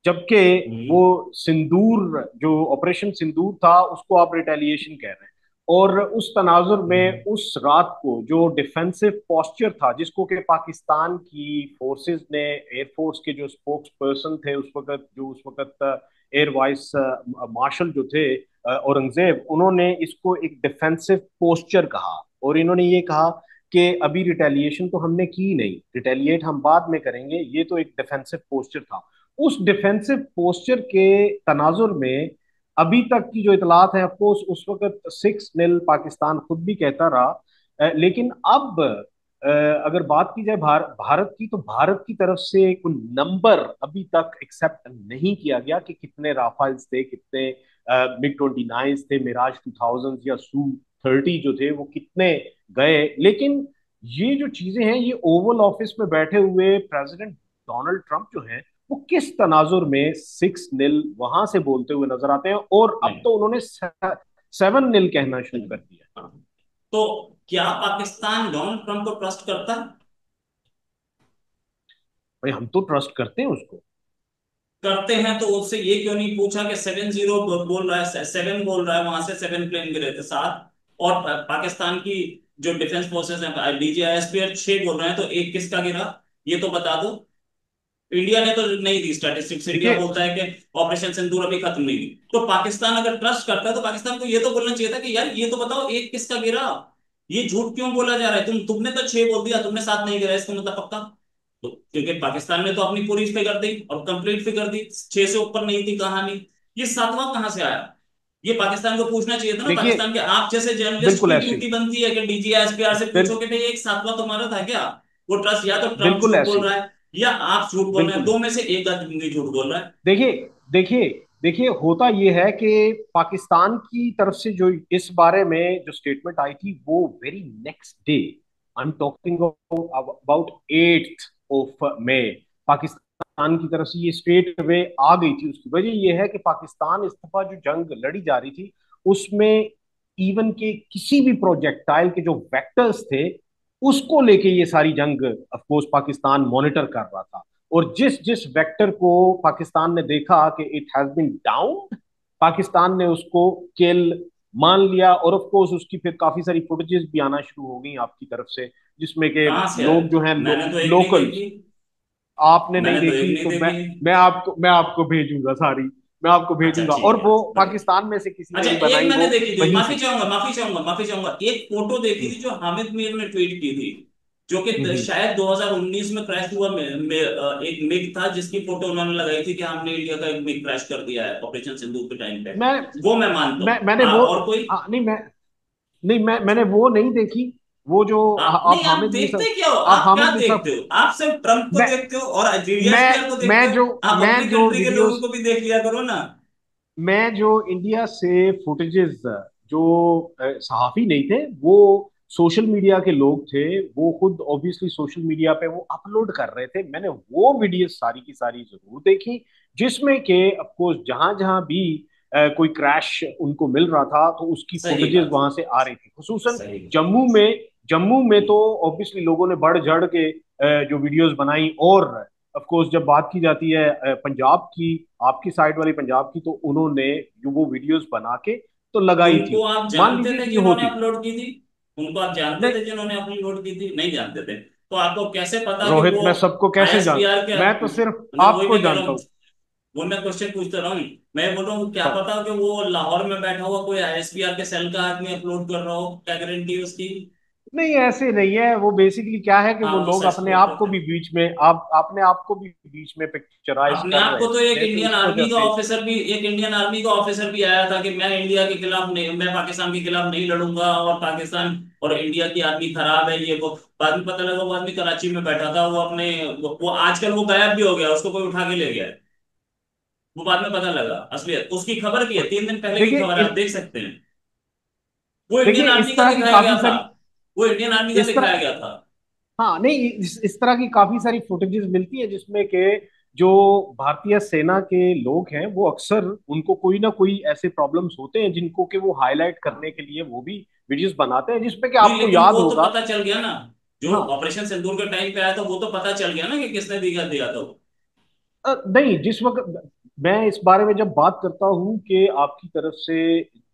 जबकि वो सिंदूर, जो ऑपरेशन सिंदूर था, उसको आप रिटेलिएशन कह रहे हैं। और उस तनाजुर में उस रात को जो डिफेंसिव पोस्चर था, जिसको कि पाकिस्तान की फोर्सेस ने, एयरफोर्स के जो स्पोक्स पर्सन थे उस वक्त, जो उस वक्त एयर वाइस मार्शल जो थे औरंगजेब, उन्होंने इसको एक डिफेंसिव पोस्चर कहा। और इन्होंने ये कहा कि अभी रिटेलिएशन तो हमने की नहीं, रिटेलिएट हम बाद में करेंगे, ये तो एक डिफेंसिव पोस्चर था। उस डिफेंसिव पोस्चर के तनाजुर में अभी तक की जो इतलात है, अफकोर्स उस वक्त 6-0 पाकिस्तान खुद भी कहता रहा। लेकिन अब अगर बात की जाए भारत की, तो भारत की तरफ से कोई नंबर अभी तक एक्सेप्ट नहीं किया गया कि कितने राफाइल्स थे, कितने MiG-29 थे, मिराज 2000 या Su-30 जो थे वो कितने गए। लेकिन ये जो चीजें हैं, ये ओवल ऑफिस में बैठे हुए प्रेसिडेंट डोनाल्ड ट्रंप जो हैं, वो किस तनाजुर में 6-0 वहां से बोलते हुए नजर आते हैं, और अब नहीं, तो उन्होंने 7-0 कहना शुरू नहीं। कर दिया। हाँ। तो क्या पाकिस्तान डोनाल्ड ट्रंप को ट्रस्ट करता है? भाई हम तो ट्रस्ट करते हैं उसको। करते हैं तो उससे ये क्यों नहीं पूछा कि 7-0 बोल रहा है, 7 बोल रहा है, वहां से 7 प्लेन गिरे थे, 7। और पाकिस्तान की जो डिफेंस फोर्सेस हैं, DJISP 6 बोल रहे हैं, तो एक किसका गिरा, ये तो बता दो। इंडिया ने तो नहीं दी स्टैटिस्टिक्स, इंडिया देखिए बोलता है कि ऑपरेशन सिंदूर अभी खत्म नहीं हुई। तो पाकिस्तान अगर ट्रस्ट करता है तो पाकिस्तान को ये तो बोलना चाहिए था कि यार ये तो बताओ एक किसका गिरा। ये झूठ क्यों बोला जा रहा है? तुमने तो 6 बोल दिया, तुमने 7 नहीं गिरा, इसका मतलब पक्का। तो क्योंकि पाकिस्तान ने तो अपनी पूरी फिगर दी और कंप्लीट फिगर दी, 6 से ऊपर नहीं थी कहानी। ये 7वां कहां से आया? ये पाकिस्तान को पूछना चाहिए था ना, देखिए पाकिस्तान के आप जैसे जर्नलिस्ट बिल्कुल की ऐसे ही, ड्यूटी बनती है कि DGISPR से बिल, पूछो कि भाई एक 7वां तुम्हारा था क्या। वो ट्रस्ट, या तो ट्रम्प बिल्कुल झूठ ऐसे बोल ही, रहा है या आप झूठ बोल रहे हैं, बिल्कुल दो ऐसे। में से एक आदमी झूठ बोल रहा है। देखिए देखिए देखिए, होता यह है कि पाकिस्तान की तरफ से जो इस बारे में जो स्टेटमेंट आई थी, वो very next day, I am talking about 8 मई, पाकिस्तान की तरफ से ये स्ट्रेट वे आ गई थी। उसकी वजह यह है कि पाकिस्तान इस दफा जो जंग लड़ी जा रही थी, उसमें इवन के किसी भी प्रोजेक्टाइल के जो वेक्टर्स थे, उसको लेके ये सारी जंग ऑफकोर्स पाकिस्तान मॉनिटर कर रहा था। और जिस जिस वेक्टर को पाकिस्तान ने देखा कि it has been down, Pakistan ने उसको किल मान लिया। और ऑफ कोर्स उसकी फिर काफी सारी फुटेजेस भी आना शुरू हो गई आपकी तरफ से, जिसमें के कहां से आए? लोग जो हैं, मैंने तो एक नहीं लोकल्स। देखी। आपने नहीं मैंने तो एक देखी नहीं तो देखी। मैं आपको भेजूंगा सारी, मैं आपको अच्छा भेजूंगा। और ठीक है, वो बढ़िया। पाकिस्तान में से किसी ने अच्छा, ही एक बनाई, मैंने वो देखी थी, वहीं माफी से। चाहूंगा, माफी चाहूंगा, माफी चाहूंगा, एक फोटो देखी थी जो हामिद मीर ने ट्वीट की थी, जो कि हम्म। शायद 2019 में क्रैश हुआ एक मिग था, जिसकी फोटो उन्होंने लगाई थी कि हमने इंडिया का एक मिग क्रैश कर दिया है ऑपरेशन सिंदूर के टाइम पे। मैं वो मैं मानता हूँ। मैंने हाँ, वो, और कोई? नहीं मैंने वो नहीं देखी। वो जो आप आप नहीं, आप हामिद मिर्जा, देखते क्या हो? आप आप क्या हामिद मिर्जा, देखते हो? आप सिर्फ ट्रंप को मैं देखते हो और मैं DGSPR को देखते मैं हो। जो आप मैं अपनी जो कंट्री के लोगों वीडियोस को भी देख लिया करो ना। मैं जो इंडिया से फुटेजेस, जो सहाफी नहीं थे, वो सोशल मीडिया के लोग थे, वो खुद ऑब्वियसली सोशल मीडिया पे वो अपलोड कर रहे थे, मैंने वो वीडियो सारी की सारी जरूर देखी, जिसमें के ऑफकोर्स जहां जहां भी कोई क्रैश उनको मिल रहा था, तो उसकी सही फुटेजेस बात, वहां से आ रही थी, खुसूसन सही। जम्मू में तो ऑब्वियसली लोगों ने बढ़ चढ़ के जो वीडियोस बनाई। और ऑफ कोर्स जब बात की जाती है पंजाब की, आपकी साइड वाली पंजाब की, तो उन्होंने जो वो वीडियोस बना के तो लगाई उनको थी। आप मान जानते लीजिए थे कि ये जिन्होंने होती अपलोड की थी? उनको आप जानते नहीं। थे जिन्होंने अपलोड की थी? नहीं जानते थे। तो आपको कैसे पता कि रोहित, वो मैं सबको कैसे जान, ISPR के? मैं तो सिर्फ ना, वही आपको मैं कह रहा जानता हूँ, हूँ। वो मैं क्वेश्चन पूछता रहा हूँ। मैं बोल रहा हूँ, क्या हाँ। पता कि वो लाहौर में बैठा हुआ कोई ISPR के सेल का आदमी अपलोड कर रहा हो, क्या गारंटी है उसकी? नहीं ऐसे नहीं है, वो बेसिकली क्या है कि हाँ, वो वो लोग सच अपने बोलते आप को थे। भी बीच में, आप अपने आप को भी बीच में पिक्चराइज अपने कर आप को रहे तो एक थे, तो इंडियन इस वजह आर्मी का से। ऑफिसर भी, एक इंडियन आर्मी का ऑफिसर भी आया था कि मैं इंडिया के खिलाफ नहीं, मैं पाकिस्तान के खिलाफ नहीं लड़ूंगा, और पाकिस्तान और इंडिया की आर्मी खराब है, ये वो। बाद में पता लगा वो आदमी कराची में बैठा था, वो अपने वो आजकल वो गायब भी हो गया, उसको कोई उठा के ले गया है। वो बाद में पता लगा असलियत, उसकी खबर भी है, 3 दिन पहले की देखिए खबर है, इस आप देख सकते हैं। वो इंडियन देखिए आर्मी इस का तरह की दिखाया गया काफी था। सारी, वो इंडियन आर्मी का इस दिखाया तरह, गया था। हाँ नहीं, इस तरह की काफी सारी फुटेजेस मिलती है जिसमें के जो भारतीय सेना के लोग हैं वो अक्सर उनको कोई ना कोई ऐसे प्रॉब्लम्स होते हैं जिनको कि वो हाईलाइट करने के लिए वो भी वीडियोस बनाते हैं, जिसपे कि नहीं आपको लेकिन याद वो तो होगा। पता चल गया ना, जो हाँ। ऑपरेशन सिंदूर के टाइम पे आया था वो तो पता चल गया ना कि किसने दिया दिया था वो। नहीं, जिस वक्त मैं इस बारे में जब बात करता हूँ कि आपकी तरफ से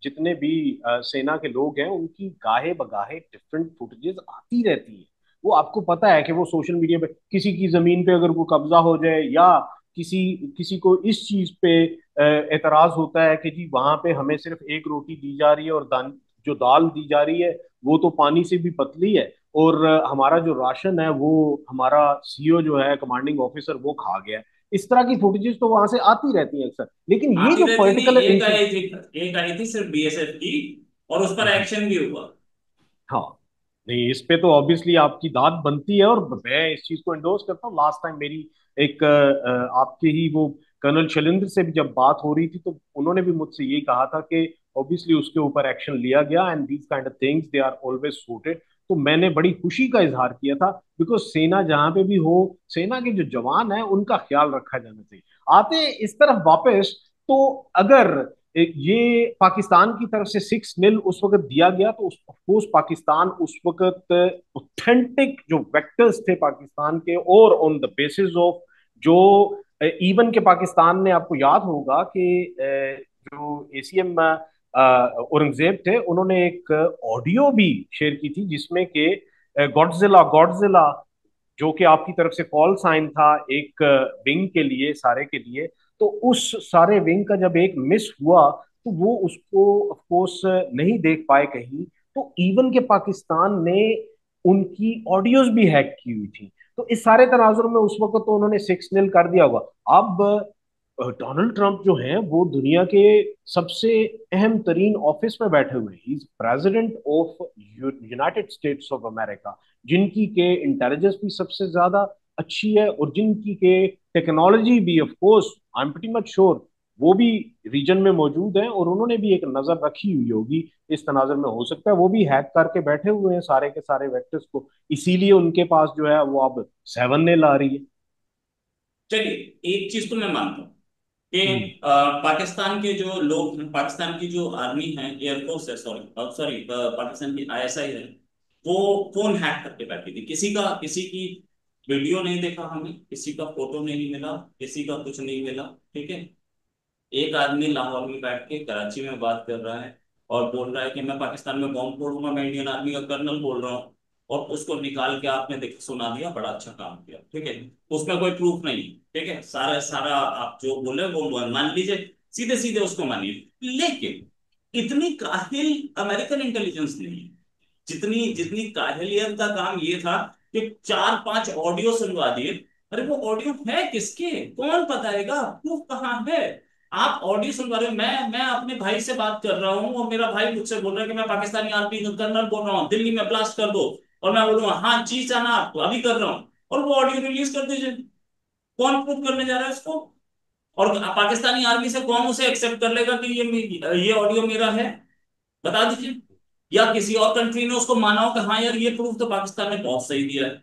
जितने भी सेना के लोग हैं उनकी गाहे बगाहे डिफरेंट फुटेजेस आती रहती है। वो आपको पता है कि वो सोशल मीडिया पे किसी की जमीन पे अगर वो कब्जा हो जाए, या किसी किसी को इस चीज पे एतराज होता है कि जी वहां पे हमें सिर्फ एक रोटी दी जा रही है और जो दाल दी जा रही है वो तो पानी से भी पतली है, और हमारा जो राशन है वो हमारा सीईओ जो है कमांडिंग ऑफिसर वो खा गया है। इस तरह की फुटेजेस तो वहां से आती रहती हैं अक्सर, लेकिन ये आती जो रहती नहीं, पर्टिकुलर एक इंसिडेंट। आई थी, एक आई थी सिर्फ बीएसएफ की, और उस पर एक्शन भी हुआ। हाँ। नहीं, इस पे तो ऑब्वियसली आपकी दाद बनती है, और मैं इस चीज को एंडोर्स करता हूँ। लास्ट टाइम मेरी एक आपके ही वो कर्नल शैलेंद्र से भी जब बात हो रही थी तो उन्होंने भी मुझसे यही कहा था कि ऑब्वियसली उसके ऊपर एक्शन लिया गया, and these kind of things they are always suited. तो मैंने बड़ी खुशी का इजहार किया था, बिकॉज सेना जहां पे भी हो, सेना के जो जवान है उनका ख्याल रखा जाना चाहिए। आते हैं इस तरफ वापस, तो अगर ये पाकिस्तान की तरफ से 6-0 उस वक्त दिया गया, तो ऑफकोर्स पाकिस्तान उस वक्त ऑथेंटिक जो वेक्टर्स थे पाकिस्तान के, और ऑन द बेसिस ऑफ जो इवन के पाकिस्तान ने, आपको याद होगा कि जो एसीएम औरंगजेब थे उन्होंने एक ऑडियो भी शेयर की थी जिसमें कि गॉडजिला गॉडजिला, जो कि आपकी तरफ से कॉल साइन था एक विंग के लिए, सारे के लिए। तो उस सारे विंग का जब एक मिस हुआ तो वो उसको ऑफ कोर्स नहीं देख पाए कहीं, तो इवन के पाकिस्तान ने उनकी ऑडियोज भी हैक की हुई थी। तो इस सारे तनाजुर में उस वक्त तो उन्होंने 6-0 कर दिया होगा। अब डोनाल्ड ट्रंप जो हैं वो दुनिया के सबसे अहम तरीन ऑफिस में बैठे हुए हैं, he is president of United states of America, जिनकी के इंटेलिजेंस भी सबसे ज्यादा अच्छी है, और जिनकी के टेक्नोलॉजी भी of course I am pretty much sure वो भी रीजन में मौजूद हैं, और उन्होंने भी एक नजर रखी हुई होगी इस तनाजर में। हो सकता है वो भी हैक करके बैठे हुए हैं सारे के सारे वेक्टर्स को, इसीलिए उनके पास जो है वो अब 7 आ रही है। चलिए, एक चीज तो मैं मानता हूँ कि हम्म। पाकिस्तान के जो लोग हैं, पाकिस्तान की जो आर्मी है, एयरफोर्स है, सॉरी सॉरी, पाकिस्तान की आईएसआई है, वो फोन हैक करके बैठी थी। किसी की वीडियो नहीं देखा हमने, किसी का फोटो नहीं मिला, किसी का कुछ नहीं मिला, ठीक है। एक आदमी लाहौर में बैठ के कराची में बात कर रहा है और बोल रहा है कि मैं पाकिस्तान में बॉम्ब फोड़ूंगा, मैं इंडियन आर्मी का कर्नल बोल रहा हूँ, और उसको निकाल के आपने देख सुना दिया, बड़ा अच्छा काम किया, ठीक है। उसमें कोई प्रूफ नहीं, ठीक है, सारा सारा आप जो बोले वो मान लीजिए, सीधे सीधे उसको मानिए। लेकिन इतनी काहिल अमेरिकन इंटेलिजेंस नहीं है, जितनी जितनी काहिलियत का काम ये था कि 4-5 ऑडियो सुनवा दिए। अरे वो ऑडियो है किसके, कौन बताएगा, प्रूफ कहाँ है? आप ऑडियो सुनवा रहे हो, मैं अपने भाई से बात कर रहा हूँ और मेरा भाई मुझसे बोल रहा है कि मैं पाकिस्तानी आर्मी का कर्नल बोल रहा हूँ, दिल्ली में ब्लास्ट कर दो, और मैं बोलूंगा हाँ जी जनाब, तो अभी कर रहा हूँ, और वो ऑडियो रिलीज कर दीजिए। कौन प्रूफ करने जा रहा है इसको? और पाकिस्तानी आर्मी से कौन उसे एक्सेप्ट कर लेगा कि ये ऑडियो मेरा है? बता दीजिए। या किसी और कंट्री ने उसको माना हो कि हाँ यार, ये प्रूफ तो पाकिस्तान ने बहुत सही दिया है,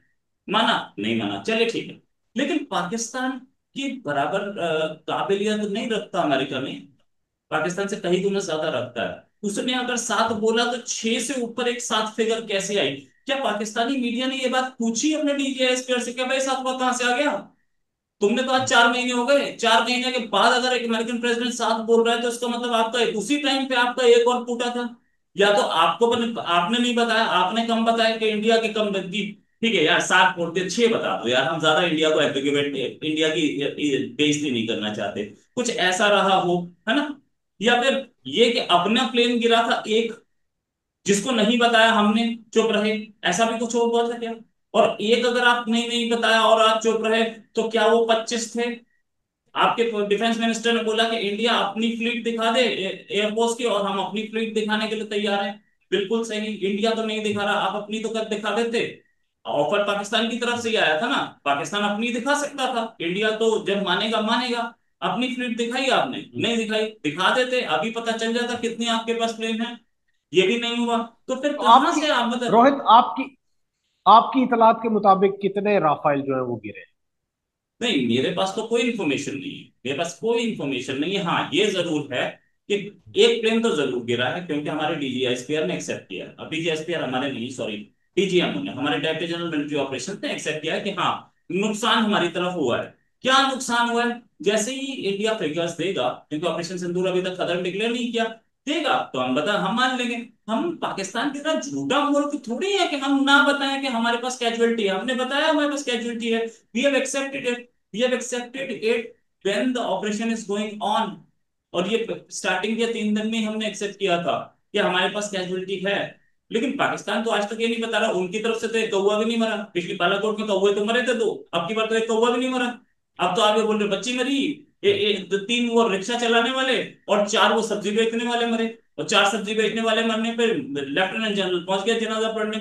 माना नहीं माना, चलिए ठीक है। लेकिन पाकिस्तान की बराबर काबिलियत नहीं रखता अमेरिका में, पाकिस्तान से कहीं गुना ज्यादा रखता है। उसने अगर 7 बोला तो 6 से ऊपर एक 7 फिगर कैसे आई? क्या पाकिस्तानी मीडिया ने ये बात पूछी अपने डीजीएसपीआर से, क्या भाई 7वां कहां से आ गया? तुमने तो आज 4 महीने हो गए, 4 महीने के बाद अगर एक अमेरिकन प्रेसिडेंट 7 बोल रहा है तो इसका मतलब आपका उसी टाइम पे आपका एक और फूटा था। या तो आपने नहीं बताया, आपने कम बताया कि इंडिया के कम की, ठीक है यार, 7 फूटते 6 बता दो यार, हम ज्यादा इंडिया को एप्लीकेट, इंडिया की बेइज्जती नहीं करना चाहते, कुछ ऐसा रहा हो, है ना? या फिर ये कि अपना प्लेन गिरा था एक, जिसको नहीं बताया हमने, चुप रहे, ऐसा भी कुछ हुआ था क्या? और एक अगर आपने नहीं बताया और आप चुप रहे, तो क्या वो 25 थे? आपके डिफेंस मिनिस्टर ने बोला कि इंडिया अपनी फ्लीट दिखा दे एयरफोर्स की, और हम अपनी फ्लीट दिखाने के लिए तैयार हैं। बिल्कुल सही, इंडिया तो नहीं दिखा रहा, आप अपनी तो कर दिखा देते। ऑफर पाकिस्तान की तरफ से ही आया था ना, पाकिस्तान अपनी दिखा सकता था, इंडिया तो जब मानेगा मानेगा। अपनी फ्लीट दिखाई आपने नहीं दिखाई, दिखा देते, अभी पता चल जाता कितने आपके पास प्लेन है। ये भी नहीं हुआ, तो फिर तो कहां आपकी से आप बता। रोहित, आपकी आपकी इतलात के मुताबिक कितने राफेल जो है वो गिरे? नहीं, मेरे पास तो कोई इन्फॉर्मेशन नहीं है, मेरे पास कोई इन्फॉर्मेशन नहीं है। हाँ, ये जरूर है कि एक प्लेन तो जरूर गिरा है, क्योंकि हमारे डीजीएसपीआर ने एक्सेप्ट किया। अब डीजीएसपीआर हमारे नहीं, सॉरी, डीजीएम ने, हमारे डायरेक्टर जनरल मिलिट्री ऑपरेशन ने एक्सेप्ट किया है कि हाँ, नुकसान हमारी तरफ हुआ है। क्या नुकसान हुआ है? जैसे ही इंडिया फिगर्स देगा, क्योंकि ऑपरेशन सिंदूर अभी तक खत्म डिक्लेयर नहीं किया, देगा तो हम मान लेंगे। हम पाकिस्तान की तरह झूठा मुल्क थोड़ी है कि हम ना बताएं कि हमारे पास कैजुअलिटी है। हमने बताया हमारे पास कैजुअलिटी है। We have accepted it, we have accepted it when the operation is going on. और ये स्टार्टिंग के 3 दिन में ही हमने एक्सेप्ट किया था कि हमारे पास कैजुअलिटी है। लेकिन पाकिस्तान तो आज तक ये नहीं बता रहा। उनकी तरफ से तो एक कौवा भी नहीं मरा। पिछली बालाकोट में कौवे तो मरे थे दो, अब की बार तो एक कौवा भी नहीं मरा। अब तो आप ये बोल रहे बच्ची मरी, 3 वो रिक्शा चलाने वाले और 4 वो सब्जी बेचने वाले मरे। और 4 सब्जी बेचने वाले मरने पे लेफ्टिनेंट जनरल पहुंच गया जनाजा पढ़ने।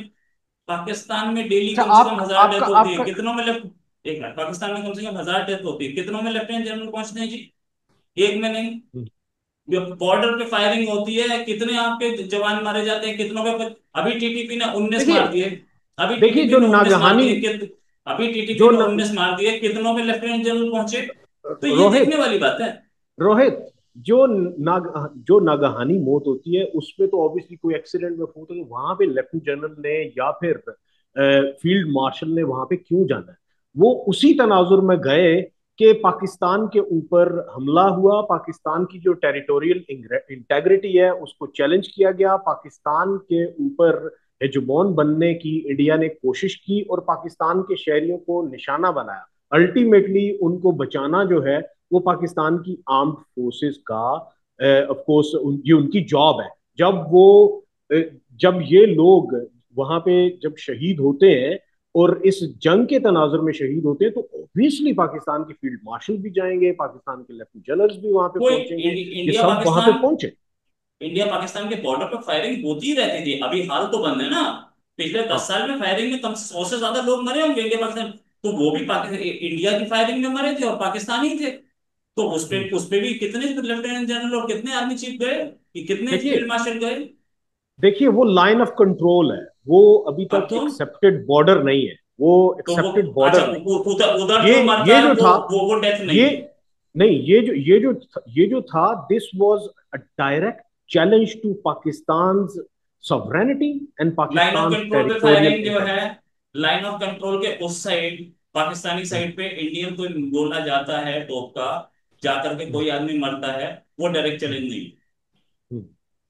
पाकिस्तान में डेली अच्छा, कम से कम आप 1000 आपका डेथ होती है, आपका कितनों में लेफ्ट, एक मिनट, पाकिस्तान में कम से कम 1000 डेथ होती है, कितनों में लेफ्टिनेंट जनरल पहुंचते हैं जी? एक में नहीं। बॉर्डर पे फायरिंग होती है, कितने आपके जवान मारे जाते हैं, कितनों पे? अभी टीटीपी ने 19 देखिए, मार दिए। अभी देखिए टीटीपी जो ने 19 मार नागहानी दिए अभी टीटीपी जो ने न, 19 मार दिए, कितनों में लेफ्टिनेंट जनरल पहुंचे? तो ये देखने रोहित वाली बात है। रोहित जो नागहानी मौत होती है उसमें तो ऑब्वियसली कोई एक्सीडेंट में होता है, तो वहां पे लेफ्टिनेंट जनरल ने या फिर फील्ड मार्शल ने वहां पे क्यों जाना है? वो उसी तनाजुर में गए कि पाकिस्तान के ऊपर हमला हुआ, पाकिस्तान की जो टेरिटोरियल इंटेग्रिटी है उसको चैलेंज किया गया, पाकिस्तान के ऊपर हेजुमोन बनने की इंडिया ने कोशिश की और पाकिस्तान के शहरियों को निशाना बनाया। अल्टीमेटली उनको बचाना जो है वो पाकिस्तान की आर्म्ड फोर्सेस का ऑफ कोर्स ये उनकी जॉब है। जब वो अ, जब ये लोग वहां पे जब शहीद होते हैं और इस जंग के तनाजुर में शहीद होते हैं, तो ऑब्वियसली पाकिस्तान के फील्ड मार्शल भी जाएंगे, पाकिस्तान के लेफ्टिनेंट जनरल्स भी वहां पे कोई पहुंचेंगे, ये इंडिया सब वहां पे पाकिस्तान, पहुंचे। इंडिया पाकिस्तान के बॉर्डर पर फायरिंग होती ही रहती थी। अभी हाल तो बंद है ना। पिछले 10 साल में फायरिंग में कम से 100 से ज्यादा लोग मरे होंगे इंडिया पाकिस्तान। तो वो भी इंडिया की फायरिंग में मरे थे और पाकिस्तानी थे। तो हाँ, उस पे भी कितने लेफ्टिनेंट जनरल और कितने आर्मी चीफ गए, कि कितने देखिए फील्ड मार्शल गए? देखिए वो लाइन ऑफ कंट्रोल है, वो अभी अब तक तो एक्सेप्टेड बॉर्डर नहीं है, वो वो, एक्सेप्टेड अच्छा, बॉर्डर नहीं है। उधर उधर ये जो मरता ये है जो था वो डेथ ये नहीं है। नहीं, ये जो था, this was a direct challenge to Pakistan sovereignty and line of Pakistan control पे टेरिटोरियल फायरिंग जो है, इंटेग्रिटी। लाइन ऑफ कंट्रोल के उस साइड, पाकिस्तानी साइड पे इंडियन को गोला जाता है तोप का, जाकर के कोई आदमी मरता है, वो डायरेक्ट चैलेंज नहीं।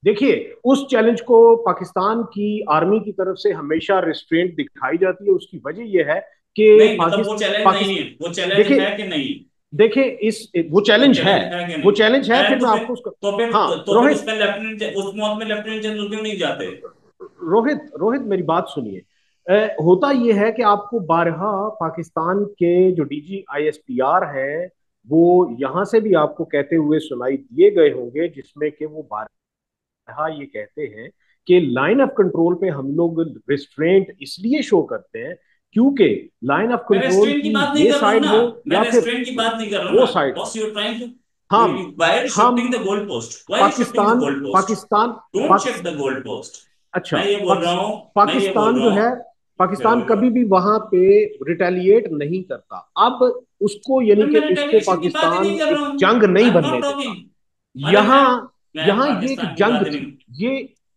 देखिए, उस चैलेंज को पाकिस्तान की आर्मी की तरफ से हमेशा रिस्ट्रेंट दिखाई जाती है। उसकी वजह यह है कि नहीं, मतलब वो चैलेंज नहीं है, पाकिस्तान, वो चैलेंज देखिए है कि नहीं? देखिए इस वो वो चैलेंज है, चैलेंज है कि वो नहीं? चैलेंज है, है फिर तो मैं फिर, आपको उसका। तो फिर हाँ तो फिर रोहित, उसमें लेफ्टिनेंट, उस मौत में लेफ्टिनेंट जनरल क्यों नहीं जाते? रोहित रोहित मेरी बात सुनिए। होता यह है कि आपको बारहा पाकिस्तान के जो डीजी आईएसपीआर हैं वो यहां से भी आपको कहते हुए सुनाई दिए गए होंगे, जिसमें कि वो बारहा ये कहते हैं कि लाइन ऑफ कंट्रोल पे हम लोग रिस्ट्रेंट इसलिए शो करते हैं क्योंकि लाइन ऑफ मैं कंट्रोल रेस्टोरेंट की की बात नहीं ये कर रहा हूँ साइड ना, हो मैं या फिर रेस्टोरेंट की बात नहीं कर रहा हूँ वो ना। साइड हो। बॉस, यू ट्राइंग टू, हम why are you हम shifting the goal post? Why are you shifting the Pakistan goal post? Pakistan Don't पाक, shift the goal post। अच्छा, मैं ये बोल रहा हूँ, मैं ये बोल पाकिस्तान रहा जो है, हूँ, पाकिस्तान कभी भी वहां पे रिटेलिएट नहीं करता। अब उसको यानी मैं कि उसको रिटेलिएशन की बात ही पाकिस्तान नहीं कर रहा एक हूँ। जंग नहीं आई एम बनने नॉट देता। टॉकिंग। अरे यहां मैं यहां ये एक पाकिस्तान की जंग बात ही थी, नहीं। ये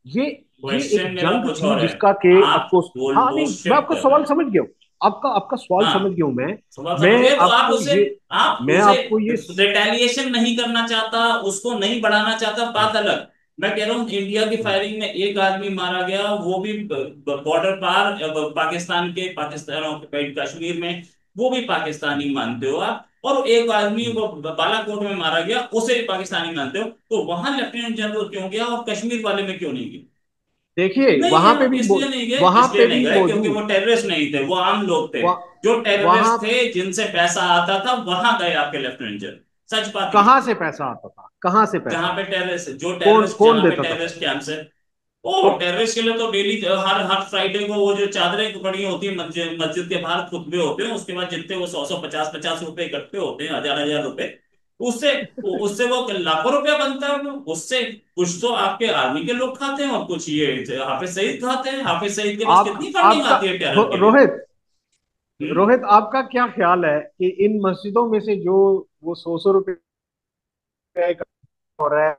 ये ये एक क्वेश्चन मेरा जंग कुछ थी और है। जिसका के आप ऑफकोर्स। गोल हाँ नहीं, पोस्ट मैं शिफ्ट आपका कर रहे सवाल हैं। समझ गया हूँ, आपका आपका सवाल समझ हाँ, गया हूँ मैं। सवाल समझ मैं गए तो आपको ये आप मैं उसे आपको ये रिटेलिएशन नहीं करना चाहता, उसको नहीं बढ़ाना चाहता, बात अलग। मैं कह रहा हूँ इंडिया की फायरिंग में एक आदमी मारा गया, वो भी बॉर्डर पार, पाकिस्तान के, पाकिस्तान ऑक्युपाइड कश्मीर में, वो भी पाकिस्तानी मानते हो आप। और एक आदमी वो बालाकोट में मारा गया, उसे भी पाकिस्तानी मानते हो, तो वहां लेफ्टिनेंट जनरल क्यों गया और कश्मीर वाले में क्यों नहीं गया? देखिए नहीं वहां गया, पे भी इसलिए नहीं गए, वहां इसलिए पे नहीं भी गए क्योंकि वो मौजूद टेररिस्ट नहीं थे, वो आम लोग थे। जो वहां टेररिस्ट थे, जिनसे पैसा आता था, वहां गए आपके लेफ्टिनेंट जनरल। सच बात ये कहाँ है। से पैसा आता था, कहाँ से पैसा जहां पे आता था? टेररिस्ट, जो कौन टेररिस्ट, कौन जहां पे देता था टेररिस्ट पैसा? कैंप से, ओ तो टेररिस्ट के लिए तो डेली, हर हर फ्राइडे को वो जो चादरें पड़ी होती है मस्जिद, मस्जिद के बाहर खुतबे होते हैं, उसके बाद जितने वो 100 100 50 50 रुपए इकट्ठे होते हैं, हजार हजार रुपए, उससे उससे वो लाखों रुपया बनता है। वो उससे कुछ तो आपके आर्मी के लोग खाते हैं और कुछ ये हाफिज सईद खाते हैं। हाफिज सईद के पास आप कितनी फंडिंग आपका आती है टेरर के लिए? रोहित रोहित, आपका क्या ख्याल है कि इन मस्जिदों में से जो वो 100 100 रुपए का हो रहा है,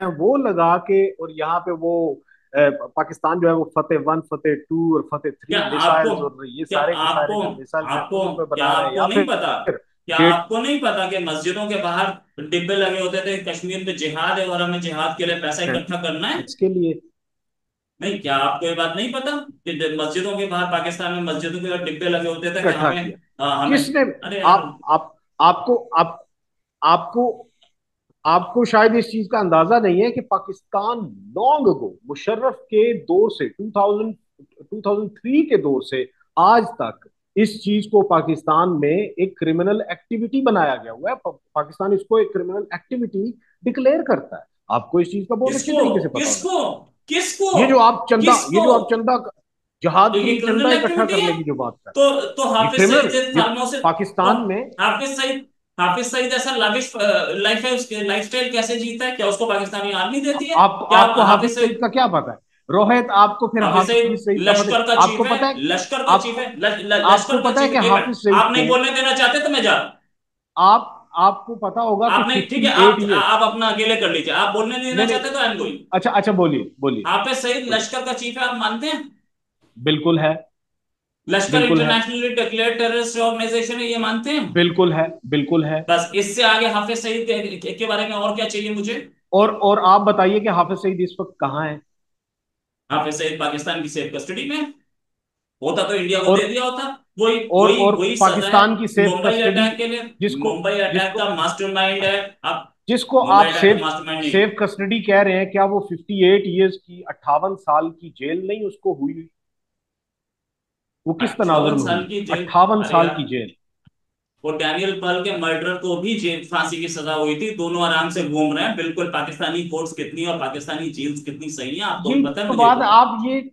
वो लगा के और यहाँ पे वो पाकिस्तान जो है वो फतेह 1 फतेह 2 और फतेह 3 क्या आपको मिसाइल्स और ये क्या सारे के सारे आपको जो मिसाइल्स हैं आपको उन पे क्या बना रहे हैं, आपको या नहीं फिर पता, क्या डेट आपको नहीं पता कि मस्जिदों के बाहर डिब्बे लगे होते थे, कश्मीर पे जिहाद है और हमें जिहाद के लिए पैसा है इकट्ठा करना है? इसके लिए नहीं, क्या आपको ये बात नहीं पता कि मस्जिदों के बाहर, पाकिस्तान में मस्जिदों के बाहर डिब्बे लगे होते थे कि इकट्ठा हमें किया? हमें, किसने? अरे यार, आप आपको आप आपको आपको शायद इस चीज का अंदाजा नहीं है कि पाकिस्तान लॉन्ग अगो मुशर्रफ के दौर से 2003 के दौर से आज तक इस चीज को पाकिस्तान में एक क्रिमिनल एक्टिविटी बनाया गया हुआ है। पाकिस्तान इसको एक क्रिमिनल एक्टिविटी डिक्लेयर करता है। आपको इस चीज का बहुत अच्छी किसको तरीके से पता होना किसको चाहिए। किसको ये किसको जो आप चंदा, जहाद के ये लिए चंदा क्रिमिनल इकट्ठा एक्टिविटी है? करने की जो बात कर रहे तो हैं, ये हाफिज सईद क्रिमिनल, जैसे ये सालमों से, तो पाकिस्तान में। हाफिज सईद ऐसा लाविश लाइफ है, उसके लाइफस्टाइल कैसे जीता है? क्या उसको पाकिस्तानी आर्मी देती है आप क्या? आपको हाफिज हाफिज सईद सईद का क्या पता है? रोहित, आपको फिर हाफिज हाफिज सईद सईद का पता है? लश्कर का चीफ आपको है, पता है? लश्कर का चीफ आपको है, लश्कर आपको का पता है चीफ कि है। एक हाफिज मिनट, सईद आप नहीं को, बोलने देना चाहते तो मैं जा, आप आपको पता होगा कि आप नहीं, ठीक है, 58 ईयर्स। आप अपना अकेले कर लीजिए, आप बोलने नहीं देना नहीं नहीं, चाहते तो आई एम गोइंग। अच्छा अच्छा, बोलिए बोलिए हाफिज सईद बोलिए। लश्कर का चीफ है, आप मानते हैं? बिल्कुल है। लश्कर बिल्कुल है। इंटरनेशनली डिक्लेयर्ड टेररिस्ट ऑर्गेनाइजेशन है, ये मानते हैं? बिल्कुल है। बिल्कुल है। बस इससे आगे हाफिज सईद के बारे में और क्या चाहिए मुझे? और आप बताइए कि हाफिज सईद इस वक्त कहाँ है? हाफिज सईद पाकिस्तान की सेफ कस्टडी में है। होता तो इंडिया को और दे दिया होता। वही और वही और वही सजा है पाकिस्तान की सेफ मुंबई कस्टडी, अटैक के लिए। जिसको मुंबई अटैक जिसको का मास्टरमाइंड है आप। जिसको मुंबई आप अटैक का सेफ मास्टरमाइंड नहीं। सेफ कस्टडी कह रहे हैं, क्या वो 58 ईयर्स की 58 साल की जेल नहीं उसको हुई? वो किस तनाजुर 58 में साल हुई? की जेल? 58 साल यार, की जेल। वो डैनियल पर्ल के मर्डर को भी जेल फांसी की सजा हुई थी, दोनों आराम से घूम रहे हैं बिल्कुल। पाकिस्तानी कोर्ट्स कितनी और पाकिस्तानी जेल्स कितनी सही हैं आपको ये भी पता है, तो मुझे भी बात, पता है।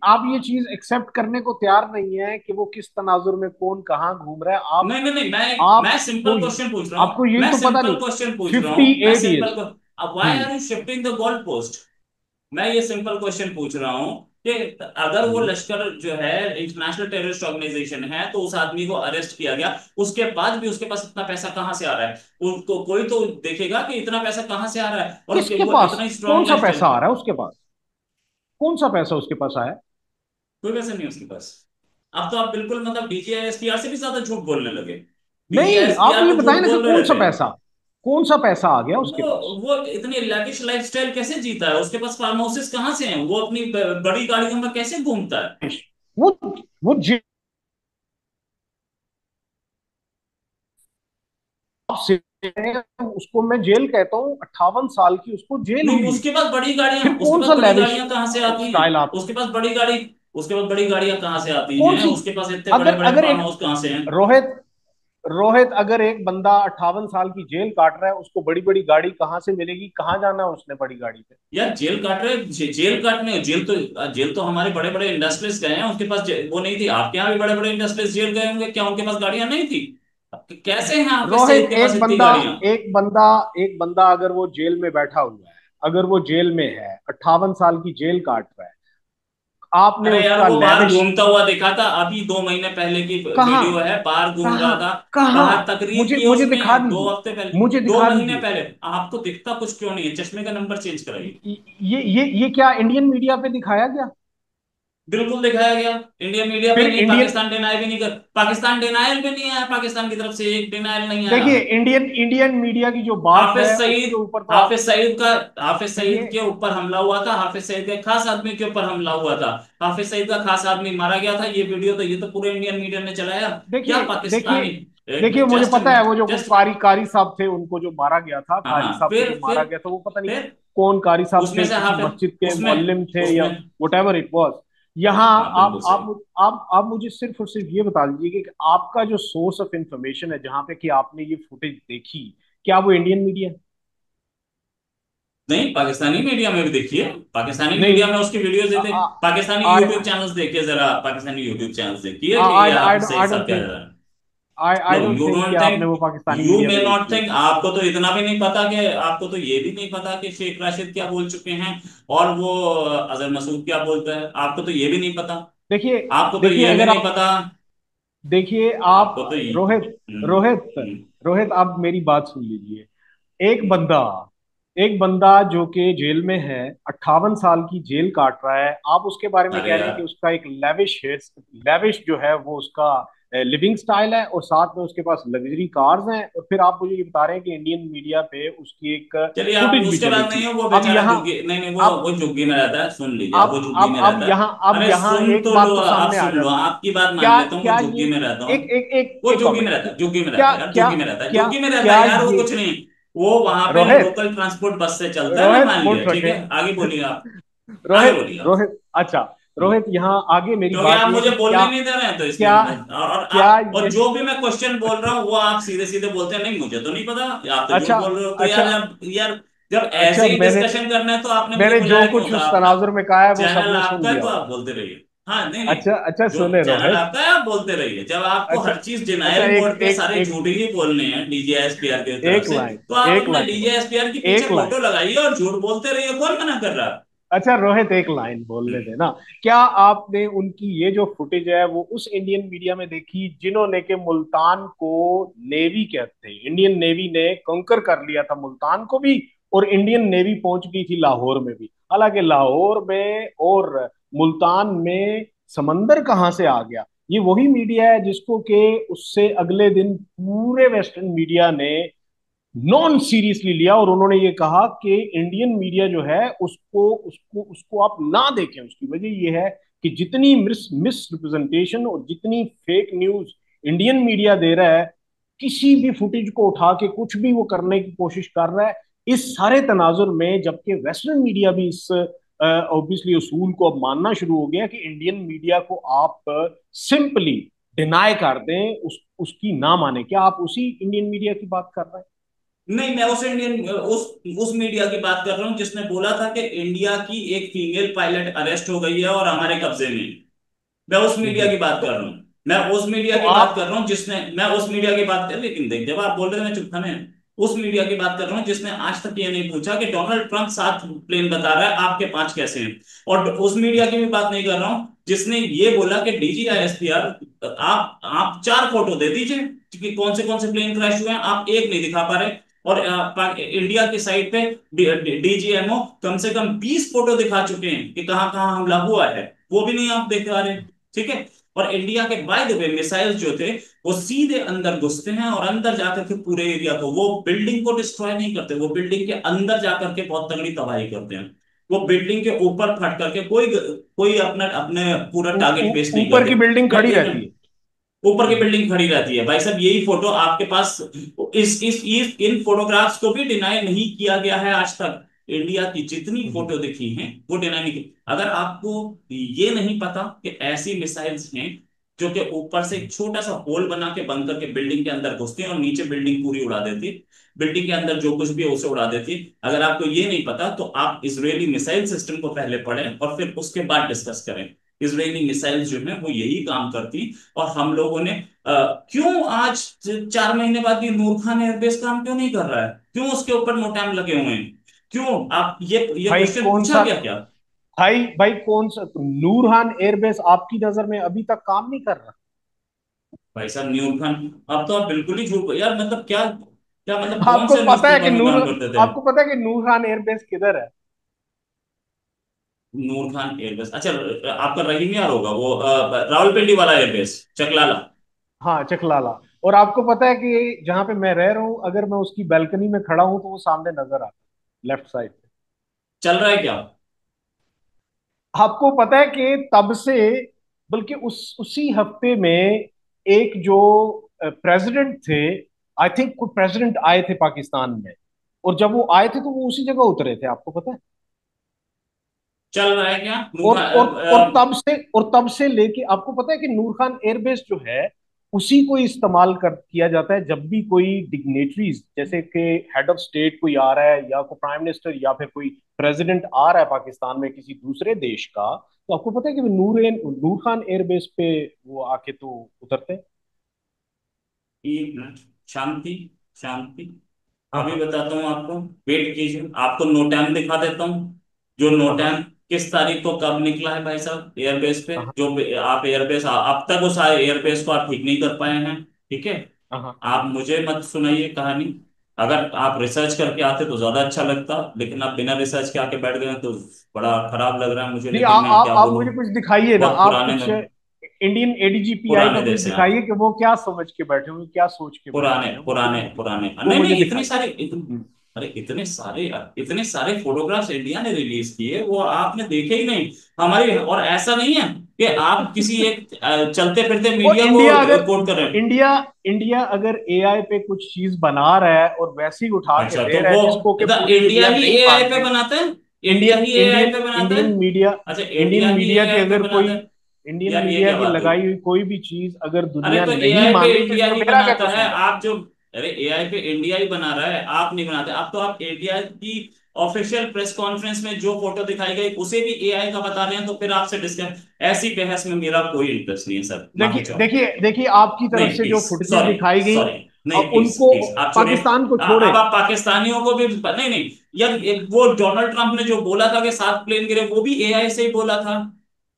आप ये चीज एक्सेप्ट करने को तैयार नहीं है कि वो किस तनाजुर में कौन कहाँ घूम रहा है। आप नहीं नहीं नहीं, मैं आपको सिंपल क्वेश्चन पूछ रहा हूँ, आपको यही मैं तो पता सिंपल नहीं। क्वेश्चन पूछ रहा हूँ, फिफ्टी मैं एट सिंपल। ईयर्स अब why hmm are you shifting the goal post? मैं ये सिंपल क्वेश्चन पूछ रहा हूँ कि अगर वो हम्म लश्कर जो है इंटरनेशनल टेररिस्ट ऑर्गेनाइजेशन है, तो उस आदमी को अरेस्ट किया गया, उसके बाद भी उसके पास इतना पैसा कहाँ से आ रहा है? उनको कोई तो देखेगा कि इतना पैसा कहाँ से आ रहा है, और किसके वो पास इतना कौन स्ट्रॉन्ग सा लाइफ। पैसा आ रहा है उसके पास? कौन सा पैसा उसके पास आया? कोई पैसा नहीं है उसके पास। अब तो आप बिल्कुल मतलब डीजीआईएसपीआर से भी ज्यादा झूठ बोलने लगे। नहीं, आप डीजीआईएसपीआर ये तो बताएं झूठ ना कि बोल रहे थे। कौन सा पैसा आ गया उसके वो पास? वो इतनी लैविश लाइफस्टाइल कैसे जीता है? उसके पास फार्म हाउसेस कहाँ से हैं? वो अपनी बड़ी गाड़ियों में कैसे घूमता है? वो वो जेल से, उसको मैं जेल कहता हूँ, 58 साल की उसको जेल नहीं, हुई है। उसके पास बड़ी गाड़ियां, फिर कौन सा लेविश कहाँ से आती हैं? स्टाइल आप? उसके पास बड़ी गाड़ी, उसके पास बड़ी गाड़ियां कहाँ से आती कौन हैं? सी? उसके पास इतने बड़े अगर बड़े अगर फार्म एक हाउस कहाँ से हैं? रोहित रोहित अगर एक बंदा 58 साल की जेल काट रहा है, उसको बड़ी बड़ी गाड़ी कहाँ से मिलेगी? कहाँ जाना है उसने बड़ी गाड़ी पे? यार जेल काट रहे, जेल काटने, जेल तो हमारे बड़े बड़े इंडस्ट्रीज गए हैं, उसके पास वो नहीं थी? आपके यहाँ भी बड़े बड़े इंडस्ट्रीज जेल गए होंगे, क्या उनके पास गाड़ियां नहीं थी? कैसे हैं हाफिज रोहित, सईद के पास इतनी गाड़ियां? एक बंदा अगर वो जेल में बैठा हुआ है, अगर वो जेल में है, 58 साल की जेल काट रहा है, आपने अरे यार, उसका वो बाहर लेविश घूमता हुआ दिखा था, अभी 2 महीने पहले की कहाँ वीडियो है, बाहर घूम रहा कहाँ था। कहाँ? बाहर तकरीर की है मुझे उसने दिखा 2 हफ्ते पहले, दीजिए, मुझे दो दिखा महीने दीजिए। पहले। आपको दिखता कुछ क्यों नहीं है? चश्मे का नंबर चेंज कराइए। ये क्या इंडियन मीडिया पे दिखाया गया? बिल्कुल दिखाया गया। इंडिया मीडिया पे फिर नहीं, इंडियन पाकिस्तान डिनाई भी नहीं कर, पाकिस्तान डिनायल भी नहीं आया, पाकिस्तान की तरफ से एक डिनायल नहीं आया। देखिए, इंडियन इंडियन मीडिया की जो बात हाफिज है सईद उसके ऊपर तो आप हाफिज सईद का हाफिज सईद देखिए। के ऊपर हमला हुआ था, हाफिज सईद के खास आदमी के ऊपर हमला हुआ था, हाफिज सईद का खास आदमी मारा गया था। ये वीडियो तो, ये तो पूरे इंडियन मीडिया ने चलाया। क्या देखिए देखिए पाकिस्तानी? एक देखिए मिनट, मुझे जस्ट पता है, वो जो जस्ट कारी साहब थे उनको जो मारा गया था, हाँ कारी हाँ, साहब को जो मारा गया था, वो पता नहीं फिर कौन कारी साहब उसमें थे, से किसी हाफिज, मस्जिद के उसमें मुअल्लिम थे या उसमें वट एवर इट वॉज। यहाँ हाँ बिल्कुल सही। आप मुझे सिर्फ और सिर्फ ये बता दीजिए कि आपका जो सोर्स ऑफ इंफॉर्मेशन है जहाँ पे कि आपने ये फुटेज देखी, क्या वो इंडियन मीडिया है? नहीं, पाकिस्तानी मीडिया में भी देखिए, पाकिस्तानी मीडिया में नहीं। उसकी वीडियोस देते, पाकिस्तानी आई यूट्यूब चैनल्स देखिए जरा, पाकिस्तानी यूट्यूब चैनल्स देखिए कि आई ये आई हाफिज सईद आई साहब डोंट क्या कर थिंक रहा है। No, I don't you think कि डोंट आपने वो थिंक, पाकिस्तानी यू मीडिया मे पे नॉट देखी थिंक, होगी। आपको तो इतना भी नहीं पता कि, आपको तो ये भी नहीं पता कि शेख राशिद क्या बोल चुके हैं, और वो अजहर मसूद क्या बोलता है, आपको तो ये भी नहीं पता। देखिए, आपको तो देखिए ये भी अगर नहीं आप, पता। देखिए आप, आपको तो रोहित, रोहित, रोहित आप मेरी बात सुन लीजिए। एक बंदा, एक बंदा जो कि जेल में है, 58 साल की जेल काट रहा है, आप उसके बारे में अरे कह रहे हैं कि यार, उसका एक लेविश है, लेविश जो है वो उसका लिविंग स्टाइल है, और साथ में उसके पास लग्जरी कार्स हैं, और फिर आप मुझे ये बता रहे हैं कि इंडियन मीडिया पे उसकी एक चलिए आप फुटेज भी उसके चली बाद नहीं थी। है, वो अब बेचारा यहाँ, झुग्गी, नहीं नहीं, अब वो झुग्गी में रहता है, सुन लीजिए, अब अब वो झुग्गी में अब रहता है। यहाँ, अब अरे यहाँ सुन एक तो बात लो, तो आप सामने आ सुन लो, जाती है। आपकी बात मान क्या लेता हूँ, वो क्या ये, झुग्गी में रहता एक हूँ। एक एक वो एक झुग्गी में कमेंट, रहता है, झुग्गी में रहता क्या है यार, क्या झुग्गी में रहता है, क्या झुग्गी में रहता क्या है यार, वो ये, कुछ नहीं। वो वहां पे रोहित, लोकल ट्रांसपोर्ट बस से चलता है ना, रोहित मान मुठ लिया, ठीक रखे, है, आगे बोलिए आप। आगे रोहित, बोलिए आप। रोहित, अच्छा, हम्म। रोहित यहाँ आगे मेरी क्योंकि बात आप यह है मुझे कि बोलने क्या, नहीं दे रहे हैं, तो इसलिए क्या और क्या आप, और ये, जो भी मैं क्वेश्चन बोल रहा हूँ वो आप सीधे सीधे बोलते हैं, नहीं मुझे तो नहीं पता, आप तो झूठ अच्छा, बोल रहे हो, तो अच्छा, यार जब जब अच्छा, ऐसे ही मैंने डिस्कशन करना है तो आपने मुझे मैंने जो बुलाया क्यों कुछ था? उस आपका तनाजुर में कहा है वो चैनल सबने सुन आपका है लिया तो आप होगा। बोलते रहिए। हाँ, नहीं नहीं, अच्छा, अच्छा, जो सुने चैनल रोहित, आपका है आप बोलते रहिए, जब आपको अच्छा, हर चीज अच्छा, डिनायल एक मोड पे एक सारे एक झूठ ही बोलने हैं डीजीएसपीआर की तरफ एक से, लाइन, तो आप एक अपने लाइन, डीजीएसपीआर के पीछे एक लाइन, फोटो लगाइए और झूठ बोलते रहिए, कौन मना कर रहा है? अच्छा रोहित, एक लाइन बोलने देना। क्या आपने उनकी ये जो फुटेज है वो उस इंडियन मीडिया में देखी जिन्होंने के मुल्तान को नेवी कहते हैं, इंडियन नेवी ने कंकर कर लिया था मुल्तान को भी, और इंडियन नेवी पहुंच गई थी लाहौर में भी, हालांकि लाहौर में और मुल्तान में समंदर कहाँ से आ गया? ये वही मीडिया है जिसको के उससे अगले दिन पूरे वेस्टर्न मीडिया ने नॉन सीरियसली लिया, और उन्होंने ये कहा कि इंडियन मीडिया जो है उसको उसको उसको आप ना देखें। उसकी वजह ये है कि जितनी मिस मिस रिप्रेजेंटेशन और जितनी फेक न्यूज इंडियन मीडिया दे रहा है, किसी भी फुटेज को उठा के कुछ भी वो करने की कोशिश कर रहा है, इस सारे तनाजुर में, जबकि वेस्टर्न मीडिया भी इस ऑब्वियसली उसूल को अब मानना शुरू हो गया कि इंडियन मीडिया को आप सिंपली डिनाई कर दें, उसकी ना माने। क्या आप उसी इंडियन मीडिया की बात कर रहे हैं? नहीं, मैं उस मीडिया की बात कर रहा हूँ जिसने बोला था कि इंडिया की एक फीमेल पायलट अरेस्ट हो गई है और हमारे कब्जे में है। मैं उस मीडिया की बात कर तो रहा हूँ। मैं उस मीडिया तो की बात कर आप, रहा हूँ जिसने, मैं उस मीडिया की बात कर, लेकिन देख जब आप बोल रहे थे मैं चुप था, मैं उस मीडिया की बात कर रहा हूँ जिसने आज तक ये नहीं पूछा कि डोनाल्ड ट्रंप 7 प्लेन बता रहा है, आपके 5 कैसे हैं। और उस मीडिया की भी बात नहीं कर रहा हूँ जिसने ये बोला कि डीजीआईएसपीआर, आप 4 फोटो दे दीजिए कि कौन से प्लेन क्रैश हुए हैं, आप एक नहीं दिखा पा रहे। और इंडिया की साइड पे डीजीएमओ कम से कम 20 फोटो दिखा चुके हैं कि कहां कहां हमला हुआ है, वो भी नहीं आप दिखा रहे। ठीक है। और इंडिया के बाय द वे मिसाइल्स जो थे वो सीधे अंदर घुसते हैं और अंदर जाकर के पूरे एरिया को, वो बिल्डिंग को डिस्ट्रॉय नहीं करते, वो बिल्डिंग के अंदर जाकर के बहुत तगड़ी तबाही करते हैं। वो बिल्डिंग के ऊपर फट करके कोई कोई अपना अपने पूरा टारगेट वेस्ट नहीं ऊपर करते। की बिल्डिंग या खड़ी रहती इवन है। ऊपर की बिल्डिंग खड़ी रहती है, भाई साहब यही फोटो आपके पास, इस इन फोटोग्राफ्स को भी डिनाई नहीं किया गया है आज तक। इंडिया की जितनी हम्म। फोटो दिखी हैं वो डिनाई नहीं की। अगर आपको ये नहीं पता कि ऐसी मिसाइल्स हैं जो कि ऊपर से एक छोटा सा होल बना के बंद करके बिल्डिंग के अंदर घुसती हैं और नीचे बिल्डिंग पूरी उड़ा देती है, बिल्डिंग के अंदर जो कुछ भी है उसे उड़ा देती है, अगर आपको ये नहीं पता तो आप इजरायली मिसाइल सिस्टम को पहले पढ़ें और फिर उसके बाद डिस्कस करें। इजरायली मिसाइल्स जो है वो यही काम करती, और हम लोगों ने क्यों आज 4 महीने बाद भी नूर खान एयरबेस काम क्यों नहीं कर रहा है, क्यों उसके ऊपर मोटैम लगे हुए हैं, क्यों आप ये भाई क्वेश्चन कौन पूछा सा, गया क्या? भाई कौन सा नूरहान एयरबेस आपकी नजर में अभी तक काम नहीं कर रहा? भाई साहब नूर खान, अब तो आप बिल्कुल ही झूठ यार, मतलब क्या क्या मतलब कौन आपको से पता है कि न्यूज़पेपर में काम करते थे? आपको पता है कि नूरहान एयरबेस किधर है? नूर खान एयरबेस, अच्छा, आपका रहीम यार होगा वो, रावलपिंडी वाला एयरबेस, चकलाला। हाँ, चकलाला। और आपको पता है कि जहां पे मैं रह रहा हूँ, अगर मैं उसकी बैल्कनी में खड़ा हूं तो वो सामने नजर आता है, लेफ्ट साइड पे। चल रहा है क्या? आपको पता है कि तब से, बल्कि उसी हफ्ते में एक जो प्रेसिडेंट थे, आई थिंक कोई प्रेसिडेंट आए थे पाकिस्तान में, और जब वो आए थे तो वो उसी जगह उतरे थे, आपको पता है? चल रहा है क्या नूर और और खान? और तब से लेके आपको पता है कि नूर खान एयरबेस जो है उसी को इस्तेमाल कर किया जाता है जब भी कोई डिग्नेटरीज, जैसे कि हेड ऑफ स्टेट कोई आ रहा है, या कोई प्राइम मिनिस्टर, या फिर कोई प्रेसिडेंट आ रहा है पाकिस्तान में किसी दूसरे देश का, तो आपको पता है कि वो नूर खान एयरबेस पे वो आके तो उतरते हैं। एक मिनट, शांति, शांति, हाँ, अभी हाँ, बताता हूँ आपको, वेट कीजिए, आपको नोटैम दिखा देता हूँ, जो हाँ, हाँ, नोटैम किस तारीख को कब निकला है भाई साहब एयरबेस पे, हाँ जो आप एयरबेस अब तक उस एयरबेस को आप ठीक नहीं कर पाए हैं, ठीक है। हाँ आप मुझे मत सुनाइए कहानी। अगर आप रिसर्च करके आते तो ज्यादा अच्छा लगता, लेकिन आप बिना रिसर्च के आके बैठ गए हैं, तो बड़ा खराब लग रहा है मुझे, जी। लेकिन मैं क्या आप बोलूं। मुझे कुछ दिखाइए ना, बहुत आप पुराने कुछ इंडियन एडीजीपीआई का पुराने कुछ देश हैं आप। दिखाइए कि वो क्या समझ के बैठे होंगे, क्या सोच के बैठे पुराने हैं, पुराने पुराने वो नहीं मुझे नहीं, दिखाइए। हम्म। अरे इतने सारे फोटोग्राफ्स इंडिया ने रिलीज किए, वो आपने देखे ही नहीं हमारी। और ऐसा नहीं है कि आप किसी एक चलते फिरते और मीडिया को इंडिया अगर कोट कर रहे हैं। इंडिया इंडिया अगर एआई पे कुछ चीज बना रहा है और वैसे ही उठा के अच्छा, दे तो रहा वो है जिसको कि मतलब पूरी इंडिया दुनिया ही नहीं एआई मान पे रही। बनाता है? इंडिया इंडियन ही एआई इंडियन पे बनाता है? इंडियन मीडिया अच्छा, इंडियन इंडिया ही मीडिया की एआई पे अगर कोई बनाता है? इंडियन यार ये मीडिया क्या की बात हुई? लगाई हुई कोई भी चीज अगर अरे दुनिया तो नहीं एआई पे मान रही तो इंडिया इसमें ही मेरा क्या बनाता है, कसूर है? आप जो, अरे एआई पे इंडिया ही बना रहा है, आप नहीं बनाते। आप तो आप इंडिया की ऑफिशियल प्रेस कॉन्फ्रेंस में जो फोटो दिखाई गई उसे भी एआई का बता रहे हैं, तो फिर आपसे डिस्कस, ऐसी बहस में मेरा कोई इंटरेस्ट नहीं है सर, माफी देखिए चाहूंगा। देखिए देखिए, आपकी तरफ नहीं से जो प्लीज, फुटेजेस सॉरी, दिखाई गई, सॉरी, नहीं प्लीज उनको प्लीज आप छोड़िए। पाकिस्तान को छोड़े। अब आप पाकिस्तानियों को भी नहीं नहीं, यार वो डोनाल्ड ट्रंप ने जो बोला था कि 7 प्लेन गिरे, वो भी एआई से ही बोला था,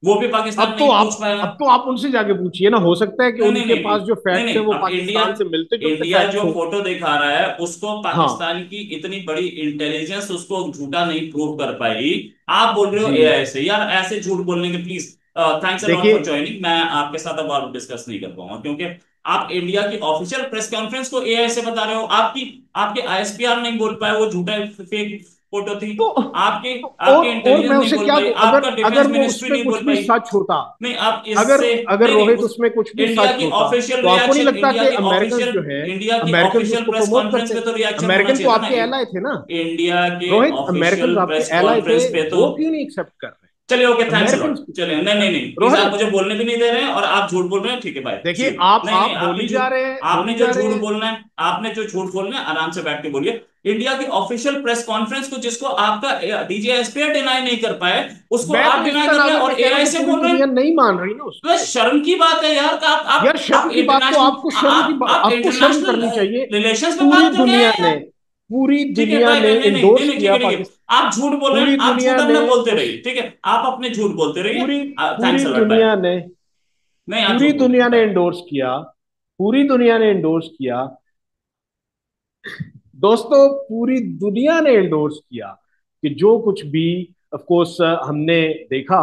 वो भी पाकिस्तान नहीं पूछ पाया। अब तो आप उनसे जाके पूछिए ना, हो सकता है कि नहीं नहीं उनके नहीं नहीं पास जो नहीं फैक्ट्स है नहीं, वो अब इंडिया, पाकिस्तान से मिलते जुलते इंडिया फैक्ट्स जो हो। फोटो दिखा रहा है उसको हाँ पाकिस्तान की इतनी बड़ी इंटेलिजेंस उसको झूठा नहीं प्रूव कर पाई। आप बोल रहे हो जी। एआई से, यार ऐसे झूठ बोलने के प्लीज। थैंक्स अ लॉट देखिए फॉर ज्वाइनिंग, मैं आपके साथ अब और डिस्कस नहीं कर पाऊंगा, क्योंकि आप इंडिया की ऑफिशियल प्रेस कॉन्फ्रेंस को एआई से बता रहे हो। आपकी आपके आईएसपीआर नहीं बोल पाए वो झूठा फेक फोटो थी। तो आपके और आपकी मैं इंटेलिजेंस नहीं उसे बोल क्या पाई, अगर आपका अगर डिफेंस वो मिनिस्ट्री उसमें नहीं कुछ बोल भी पाई। सच होता, नहीं आप अगर इससे, अगर नहीं नहीं रोहित उस, उसमें कुछ भी इंडिया सच की होता, ऑफिशियल तो आपको नहीं रिएक्शन, लगता कि अमेरिकन जो है, इंडिया की अमेरिकन ऑफिशियल उसको प्रेस प्रमोट कॉन्फ्रेंस करते? पे तो रिएक्शन होना अमेरिकन तो चाहिए था ना। आपके एलाय थे ना, इंडिया के रोहित। ऑफिशियल अमेरिकन आपके प्रेस एलाय थे, कॉन्फ्रेंस पे तो, वो क्यों नहीं एक्सेप्ट कर रहे? चलिए ओके, थैंक्स अमेरिकन, अलॉट, चलिए नहीं नहीं नहीं प्लीज, आप रोहित मुझे बोलने भी नहीं दे रहे हैं और आप झूठ बोल रहे हैं, ठीक है भाई, सी देखिए, यू। आप नहीं नहीं, आपने बोली झूठ, जा रहे हैं, आपने बोली जो जा रहे झूठ हैं। बोलना है, आपने जो झूठ बोलना है आराम से बैठ के बोलिए। इंडिया की ऑफिशियल प्रेस कॉन्फ्रेंस को जिसको आपका डीजीएसपीआर डिनाई नहीं कर पाए, उसको मैं आप तो इस डिनाई कर रहे हैं तनाजुर में और कह रहा हूँ एआई कि से पूरी बोल रहे दुनिया हैं। नहीं मान रही ना तो उसको। शर्म की बात है यार, कि यार आप शर्म की बात तो इंटरनेशनल, आपको शर्म की आप आपको शर्म इंटरनेशनल करनी चाहिए। रिलेशंस पे पूरी बात करके आए दुनिया हैं ने यार। पूरी ठीक है दुनिया भाई, ने नहीं नहीं नहीं इंडोर्स नहीं, ठीक किया है ठीक है। पाकिस्तान। आप झूठ बोल रहे हैं, पूरी आप दुनिया झूठ ने अपना बोलते उस रहिए, ठीक है, आप अपने झूठ बोलते रहिए। पूरी थैंक्स पूरी अलॉट, बाय। दुनिया ने नहीं आप पूरी झूठ बोल रहे दुनिया हैं, ने बाय। इंडोर्स किया। पूरी दुनिया ने इंडोर्स किया दोस्तों, पूरी दुनिया ने इंडोर्स किया कि जो कुछ भी ऑफ कोर्स हमने देखा,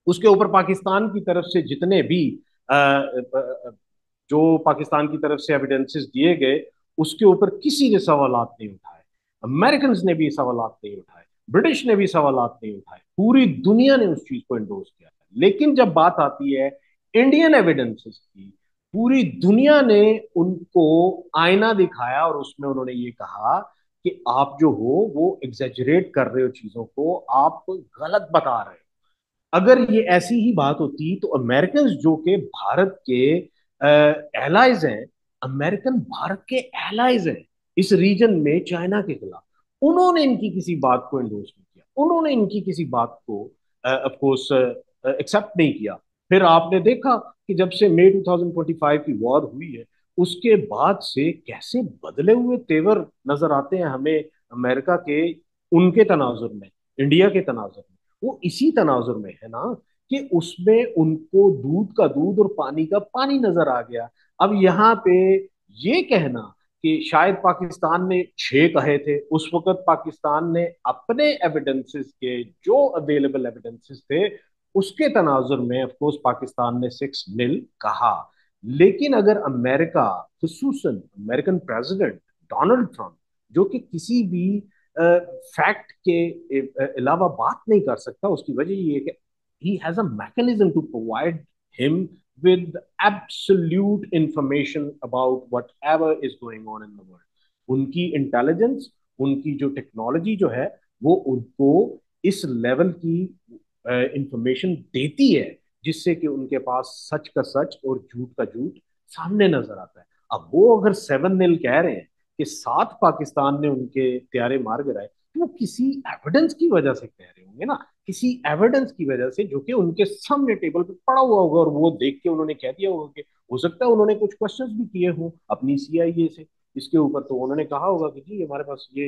उसके ऊपर पाकिस्तान की तरफ से जितने भी जो पाकिस्तान की तरफ से एविडेंसेस दिए गए, उसके ऊपर किसी ने सवालात नहीं उठाए। अमेरिकन ने भी सवालात नहीं उठाए, ब्रिटिश ने भी सवालात नहीं उठाए, पूरी दुनिया ने उस चीज को इंडोर्स किया। लेकिन जब बात आती है इंडियन एविडेंसेस की, पूरी दुनिया ने उनको आईना दिखाया और उसमें उन्होंने ये कहा कि आप जो हो वो एग्जेजरेट कर रहे हो, चीजों को आप गलत बता रहे हो। अगर ये ऐसी ही बात होती तो अमेरिकन जो के भारत के एलाइज हैं, अमेरिकन भारत के एलाइज हैं इस रीजन में चाइना के खिलाफ, उन्होंने इनकी किसी बात को एंडोर्स नहीं किया, उन्होंने इनकी किसी बात को ऑफ कोर्स एक्सेप्ट नहीं किया। फिर आपने देखा कि जब से मई 2025 की वॉर हुई है, उसके बाद से कैसे बदले हुए तेवर नजर आते हैं हमें अमेरिका के, उनके तनाजुर में, इंडिया के तनाजुर में। वो इसी तनाजुर में है ना कि उसमें उनको दूध का दूध और पानी का पानी नजर आ गया। अब यहाँ पे ये कहना कि शायद पाकिस्तान ने 6 कहे थे, उस वक्त पाकिस्तान ने अपने एविडेंसेस के जो अवेलेबल एविडेंसेस थे उसके तनाजुर में ऑफ कोर्स पाकिस्तान ने 6-0 कहा। लेकिन अगर अमेरिका, खसूसन अमेरिकन प्रेसिडेंट डोनाल्ड ट्रंप, जो कि किसी भी फैक्ट के अलावा बात नहीं कर सकता, उसकी वजह ये है कि he has a mechanism to provide him with absolute information about whatever is going on in the world. उनकी इंटेलिजेंस, उनकी जो टेक्नोलॉजी जो है, वो उनको इस लेवल की इंफॉर्मेशन देती है जिससे कि उनके पास सच का सच और झूठ का झूठ सामने नजर आता है। अब वो अगर 7-0 कह रहे हैं कि 7 पाकिस्तान ने उनके त्यारे मार गिराए, तो वो किसी एविडेंस की वजह से कह रहे होंगे ना, किसी एविडेंस की वजह से जो कि उनके सामने टेबल पे पड़ा हुआ होगा और वो देख के उन्होंने कह दिया होगा कि हो सकता है उन्होंने कुछ क्वेश्चंस भी किए हों अपनी सीआईए से इसके ऊपर, तो उन्होंने कहा होगा कि जी हमारे पास ये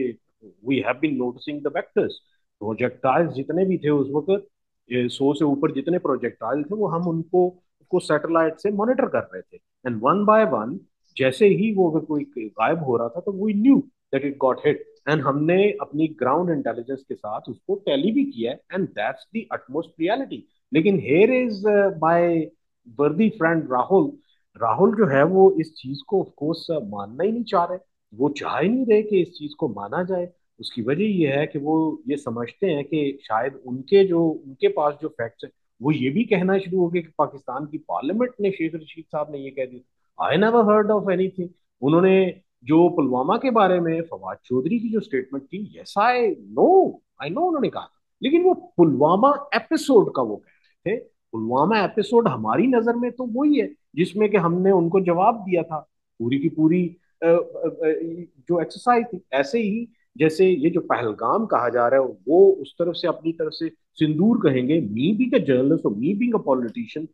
we have been noticing the vectors. Projectiles जितने भी थे उस वक्त, 100 से ऊपर जितने प्रोजेक्टाइल थे, वो हम उनको को सैटेलाइट से मॉनिटर कर रहे थे। एंड वन बाय वन, जैसे ही वो अगर कोई गायब हो रहा था, तो we knew that it got hit. And हमने अपनी ग्राउंड इंटेलिजेंस के साथ उसको टैली भी किया, and that's the utmost reality. लेकिन हेयर इज माय वर्दी फ्रेंड राहुल। राहुल जो है वो इस चीज को ऑफ कोर्स मानना ही नहीं चाह रहे। वो चाह ही नहीं रहे कि इस चीज को माना जाए। उसकी वजह ये है कि वो ये समझते हैं कि शायद उनके पास जो फैक्ट्स है, वो ये भी कहना शुरू हो गए कि पाकिस्तान की पार्लियामेंट ने, शेख रशीद साहब ने ये कह दिया। I never heard of anything. उन्होंने जो पुलवामा के बारे में फवाद चौधरी की जो स्टेटमेंट थी, यस आई नो उन्होंने कहा, लेकिन वो पुलवामा एपिसोड का वो कह रहे थे। पुलवामा एपिसोड हमारी नजर में तो वही है जिसमें कि हमने उनको जवाब दिया था, पूरी की पूरी जो एक्सरसाइज थी। ऐसे ही जैसे ये जो पहलगाम कहा जा रहा है, वो उस तरफ से अपनी तरफ से सिंदूर कहेंगे। मी बीइंग अ जर्नलिस्ट और मी बीइंग अ पॉलिटिशियन,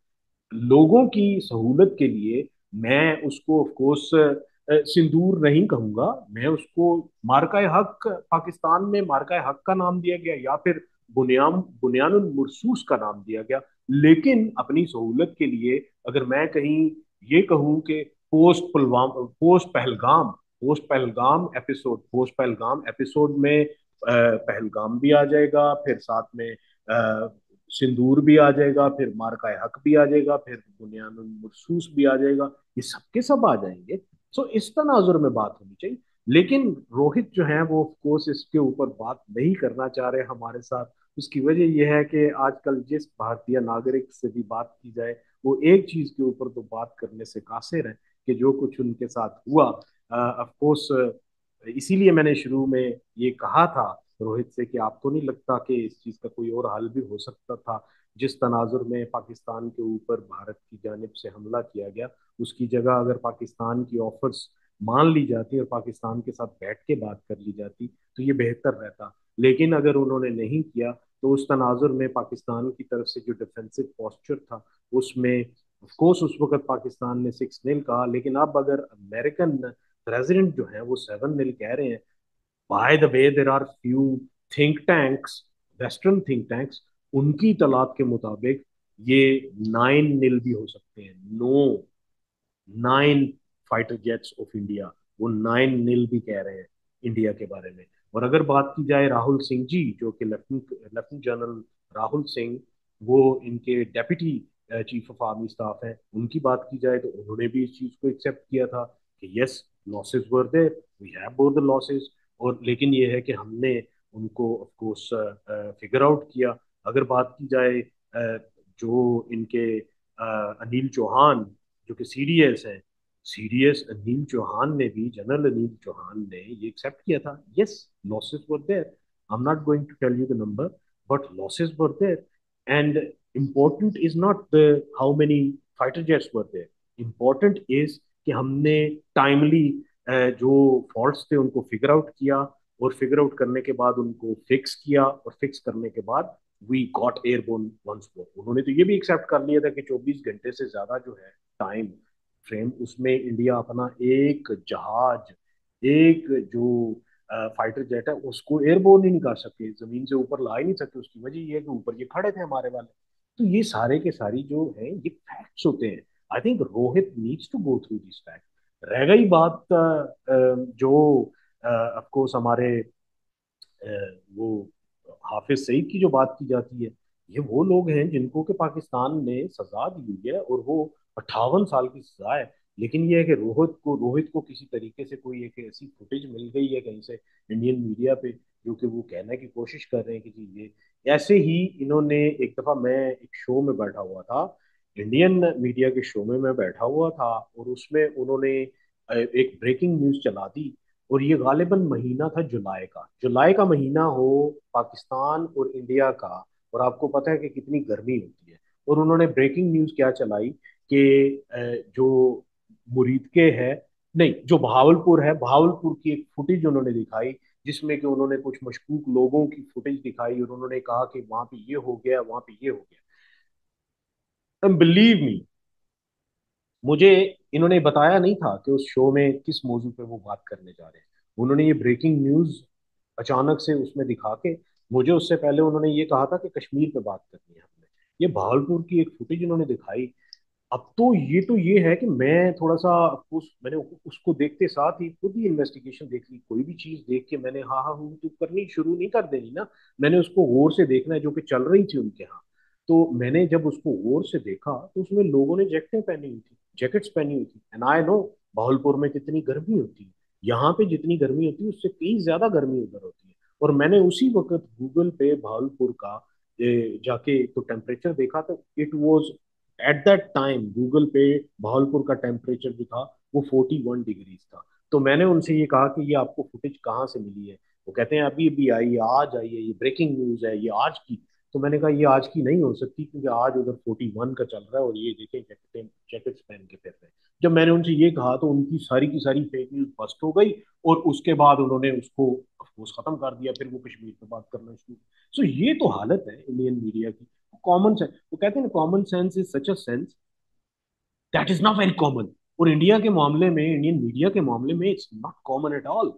लोगों की सहूलत के लिए मैं उसको ऑफ कोर्स सिंदूर नहीं कहूंगा। मैं उसको मार्का हक, पाकिस्तान में मार्का हक का नाम दिया गया, या फिर बुनियानुल मुरसूस का नाम दिया गया। लेकिन अपनी सहूलत के लिए अगर मैं कहीं ये कहूँ कि पोस्ट पहलगाम एपिसोड में पहलगाम भी आ जाएगा, फिर साथ में सिंदूर भी आ जाएगा, फिर मार्का हक भी आ जाएगा, फिर बुनियानुल मुरसूस भी आ जाएगा, ये सब के सब आ जाएंगे। सो इस तनाजुर में बात होनी चाहिए। लेकिन रोहित जो है वो ऑफ कोर्स इसके ऊपर बात नहीं करना चाह रहे हमारे साथ। उसकी वजह यह है कि आजकल जिस भारतीय नागरिक से भी बात की जाए, वो एक चीज के ऊपर तो बात करने से कासिर है कि जो कुछ उनके साथ हुआ। ऑफ कोर्स इसीलिए मैंने शुरू में ये कहा था रोहित से कि आपको नहीं लगता कि इस चीज का कोई और हल भी हो सकता था। जिस तनाजुर में पाकिस्तान के ऊपर भारत की जानिब से हमला किया गया, उसकी जगह अगर पाकिस्तान की ऑफर्स मान ली जाती और पाकिस्तान के साथ बैठ के बात कर ली जाती, तो ये बेहतर रहता। लेकिन अगर उन्होंने नहीं किया, तो उस तनाजुर में पाकिस्तान की तरफ से जो डिफेंसिव पोस्चर था, उसमें ऑफ कोर्स उस वक्त पाकिस्तान ने 6-0 कहा। लेकिन अब अगर अमेरिकन प्रेसिडेंट जो है वो 7-0 कह रहे हैं, by the way there are few think tanks, western think tanks, उनकी तलात के मुताबिक ये 9-0 भी हो सकते हैं। No, 9 fighter jets of India, वो 9-0 भी कह रहे हैं इंडिया के बारे में। और अगर बात की जाए राहुल सिंह जी, जो कि लेफ्टिनेंट जनरल राहुल सिंह, वो इनके deputy chief of army staff हैं, उनकी बात की जाए तो उन्होंने भी इस चीज को एक्सेप्ट किया था कि yes, losses were there, we have bore the losses. और लेकिन ये है कि हमने उनको ऑफ कोर्स फिगर आउट किया। अगर बात की जाए जो इनके अनिल चौहान, जो कि सीडीएस है, सीडीएस अनिल चौहान ने भी, जनरल अनिल चौहान ने ये एक्सेप्ट किया था, yes, losses were there. I am not going to tell you the number, but losses were there. And important is not the how many fighter jets were there, important is कि हमने टाइमली जो फॉल्ट्स थे उनको फिगर आउट किया, और फिगर आउट करने के बाद उनको फिक्स किया, और फिक्स करने के बाद we got airborne once more. उन्होंने तो ये भी एक्सेप्ट कर लिया था कि 24 घंटे से ज्यादा जो है टाइम फ्रेम, उसमें इंडिया अपना एक जहाज, एक जो फाइटर जेट है, उसको एयरबोर्न ही नहीं कर सके, जमीन से ऊपर ला ही नहीं सके। उसकी वजह ये है कि ऊपर ये खड़े थे हमारे वाले। तो ये सारे के सारी जो है ये फैक्ट्स होते हैं। I think Rohit needs to go through this fact. रह गई बात जो ऑफ कोर्स हमारे वो हाफिज सईद की जो बात की जाती है, ये वो लोग हैं जिनको कि पाकिस्तान ने सजा दी हुई है, और वो 58 साल की सजा है। लेकिन ये है कि रोहित को किसी तरीके से कोई एक ऐसी फुटेज मिल गई है कहीं से इंडियन मीडिया पे, जो कि वो कहने की कोशिश कर रहे हैं कि जी ये ऐसे ही। इन्होंने एक दफा, मैं एक शो में बैठा हुआ था, इंडियन मीडिया के शो में मैं बैठा हुआ था, और उसमें उन्होंने एक ब्रेकिंग न्यूज चला दी। और ये गालिबन महीना था जुलाई का महीना हो पाकिस्तान और इंडिया का, और आपको पता है कि कितनी गर्मी होती है। और उन्होंने ब्रेकिंग न्यूज क्या चलाई कि जो मुरीद के है, नहीं, जो बहावलपुर है, बहावलपुर की एक फुटेज उन्होंने दिखाई, जिसमें कि उन्होंने कुछ मशकूक लोगों की फुटेज दिखाई, और उन्होंने कहा कि वहां पे ये हो गया, वहां पे ये हो गया। बिलीव मी, मुझे इन्होंने बताया नहीं था कि उस शो में किस मौजू पे वो बात करने जा रहे हैं। उन्होंने ये ब्रेकिंग न्यूज अचानक से उसमें दिखा के मुझे उससे पहले उन्होंने ये कहा था कि कश्मीर पे बात करनी है हमने। ये भावलपुर की एक फुटेज इन्होंने दिखाई। अब तो ये है कि मैं थोड़ा सा मैंने उसको देखते साथ ही खुद ही इन्वेस्टिगेशन देख ली। कोई भी चीज देख के मैंने हाँ हाँ हूँ तो करनी शुरू नहीं कर देनी ना। मैंने उसको गौर से देखना है, जो कि चल रही थी उनके यहाँ। तो मैंने जब उसको गौर से देखा तो उसमें लोगों ने जैकेटें पहनी हुई थी, जैकेट्स पहनी हुई थी। एंड आई नो भावलपुर में कितनी गर्मी होती है। यहाँ पे जितनी गर्मी होती है उससे कई ज्यादा गर्मी उधर होती है। और मैंने उसी वक्त गूगल पे भावलपुर का जाके तो टेम्परेचर देखा, तो it was at that time Google पे भावलपुर का टेम्परेचर जो था वो 41 डिग्रीज था। तो मैंने उनसे ये कहा कि ये आपको फुटेज कहाँ से मिली है। वो कहते हैं अभी अभी आई है, आज आई है, ये ब्रेकिंग न्यूज है, ये आज की। तो मैंने कहा ये आज की नहीं हो सकती, क्योंकि आज उधर 41 का चल रहा है और ये देखें जैकेट्स पहन के फिर रहे हैं। जब मैंने उनसे ये कहा तो उनकी सारी की सारी फेक न्यूज बस्ट हो गई। और उसके बाद उन्होंने उसको अफकोर्स खत्म कर दिया। फिर वो कश्मीर पे बात करना शुरू। सो ये तो हालत है इंडियन मीडिया की। कॉमन सेंस, वो कहते हैं ना, common sense is such a sense that is not very common. और इंडिया के मामले में, इंडियन मीडिया के मामले में it's not common at all.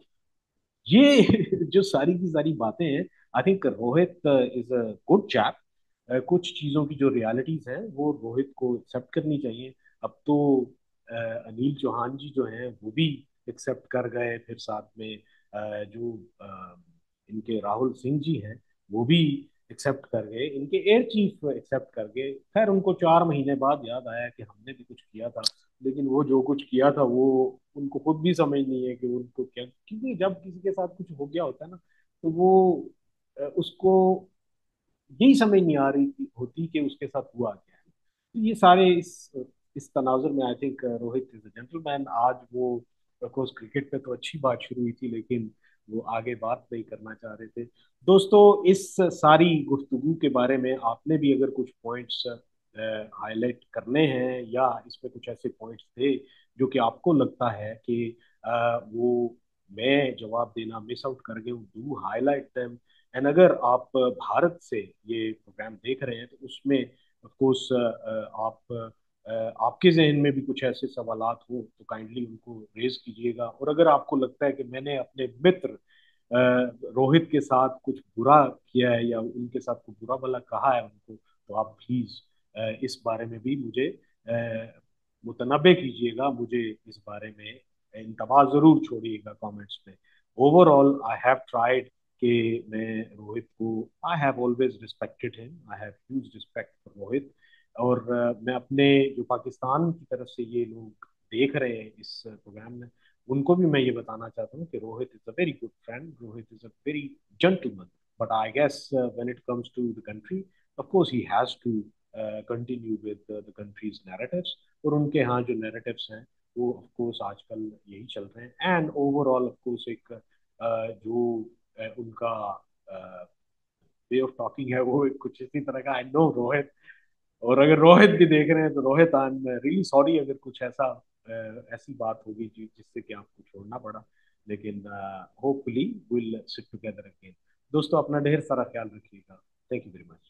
ये जो सारी की सारी बातें हैं, I think Rohit is a good chap. कुछ चीजों की जो रियलिटीज हैं वो रोहित को एक्सेप्ट करनी चाहिए। अब तो अनिल चौहान जी जो हैं वो भी एक्सेप्ट कर गए। फिर साथ में जो इनके राहुल सिंह जी हैं वो भी एक्सेप्ट कर गए। इनके एयर चीफ एक्सेप्ट कर गए। खैर उनको 4 महीने बाद याद आया कि हमने भी कुछ किया था। लेकिन वो जो कुछ किया था वो उनको खुद भी समझ नहीं है कि उनको क्या, क्योंकि जब किसी के साथ कुछ हो गया होता है ना, तो वो उसको यही समझ नहीं आ रही होती कि उसके साथ हुआ क्या है। तो ये सारे इस तनाजुर में आई think Rohit is a gentleman. आज वो कोर्स क्रिकेट पे तो अच्छी बात शुरू हुई थी, लेकिन वो आगे बात नहीं करना चाह रहे थे। दोस्तों, इस सारी गुफ्तगू के बारे में आपने भी अगर कुछ पॉइंट्स हाईलाइट करने हैं, या इसमें कुछ ऐसे पॉइंट्स थे जो कि आपको लगता है कि वो मैं जवाब देना मिस आउट कर गया हूँ, डू हाईलाइट देम। एंड अगर आप भारत से ये प्रोग्राम देख रहे हैं तो उसमें ऑफ कोर्स आप आपके जहन में भी कुछ ऐसे सवालात हो तो काइंडली उनको रेज कीजिएगा। और अगर आपको लगता है कि मैंने अपने मित्र रोहित के साथ कुछ बुरा किया है या उनके साथ कुछ बुरा भला कहा है उनको, तो आप प्लीज इस बारे में भी मुझे मुतनबे कीजिएगा। मुझे इस बारे में इंतबा जरूर छोड़िएगा कमेंट्स में। ओवरऑल आई हैव ट्राइड कि मैं रोहित को, I have always respected him, I have huge respect for Rohit. और मैं अपने जो पाकिस्तान की तरफ से ये लोग देख रहे हैं इस प्रोग्राम में, उनको भी मैं ये बताना चाहता हूँ कि Rohit is a very good friend, Rohit is a very gentleman. But I guess when it comes to the country, of course he has to continue with the country's narratives. और उनके यहाँ जो नैरेटिव्स हैं वो ऑफ कोर्स आजकल यही चल रहे हैं। एंड ओवरऑल ऑफ कोर्स एक जो उनका वे ऑफ टॉकिंग है वो कुछ इसी तरह का, आई नो रोहित। और अगर रोहित भी देख रहे हैं तो Rohit, I am really sorry अगर कुछ ऐसा ऐसी बात होगी जिससे कि आपको छोड़ना पड़ा। लेकिन hopefully will sit together again. दोस्तों, अपना ढेर सारा ख्याल रखिएगा। Thank you very much.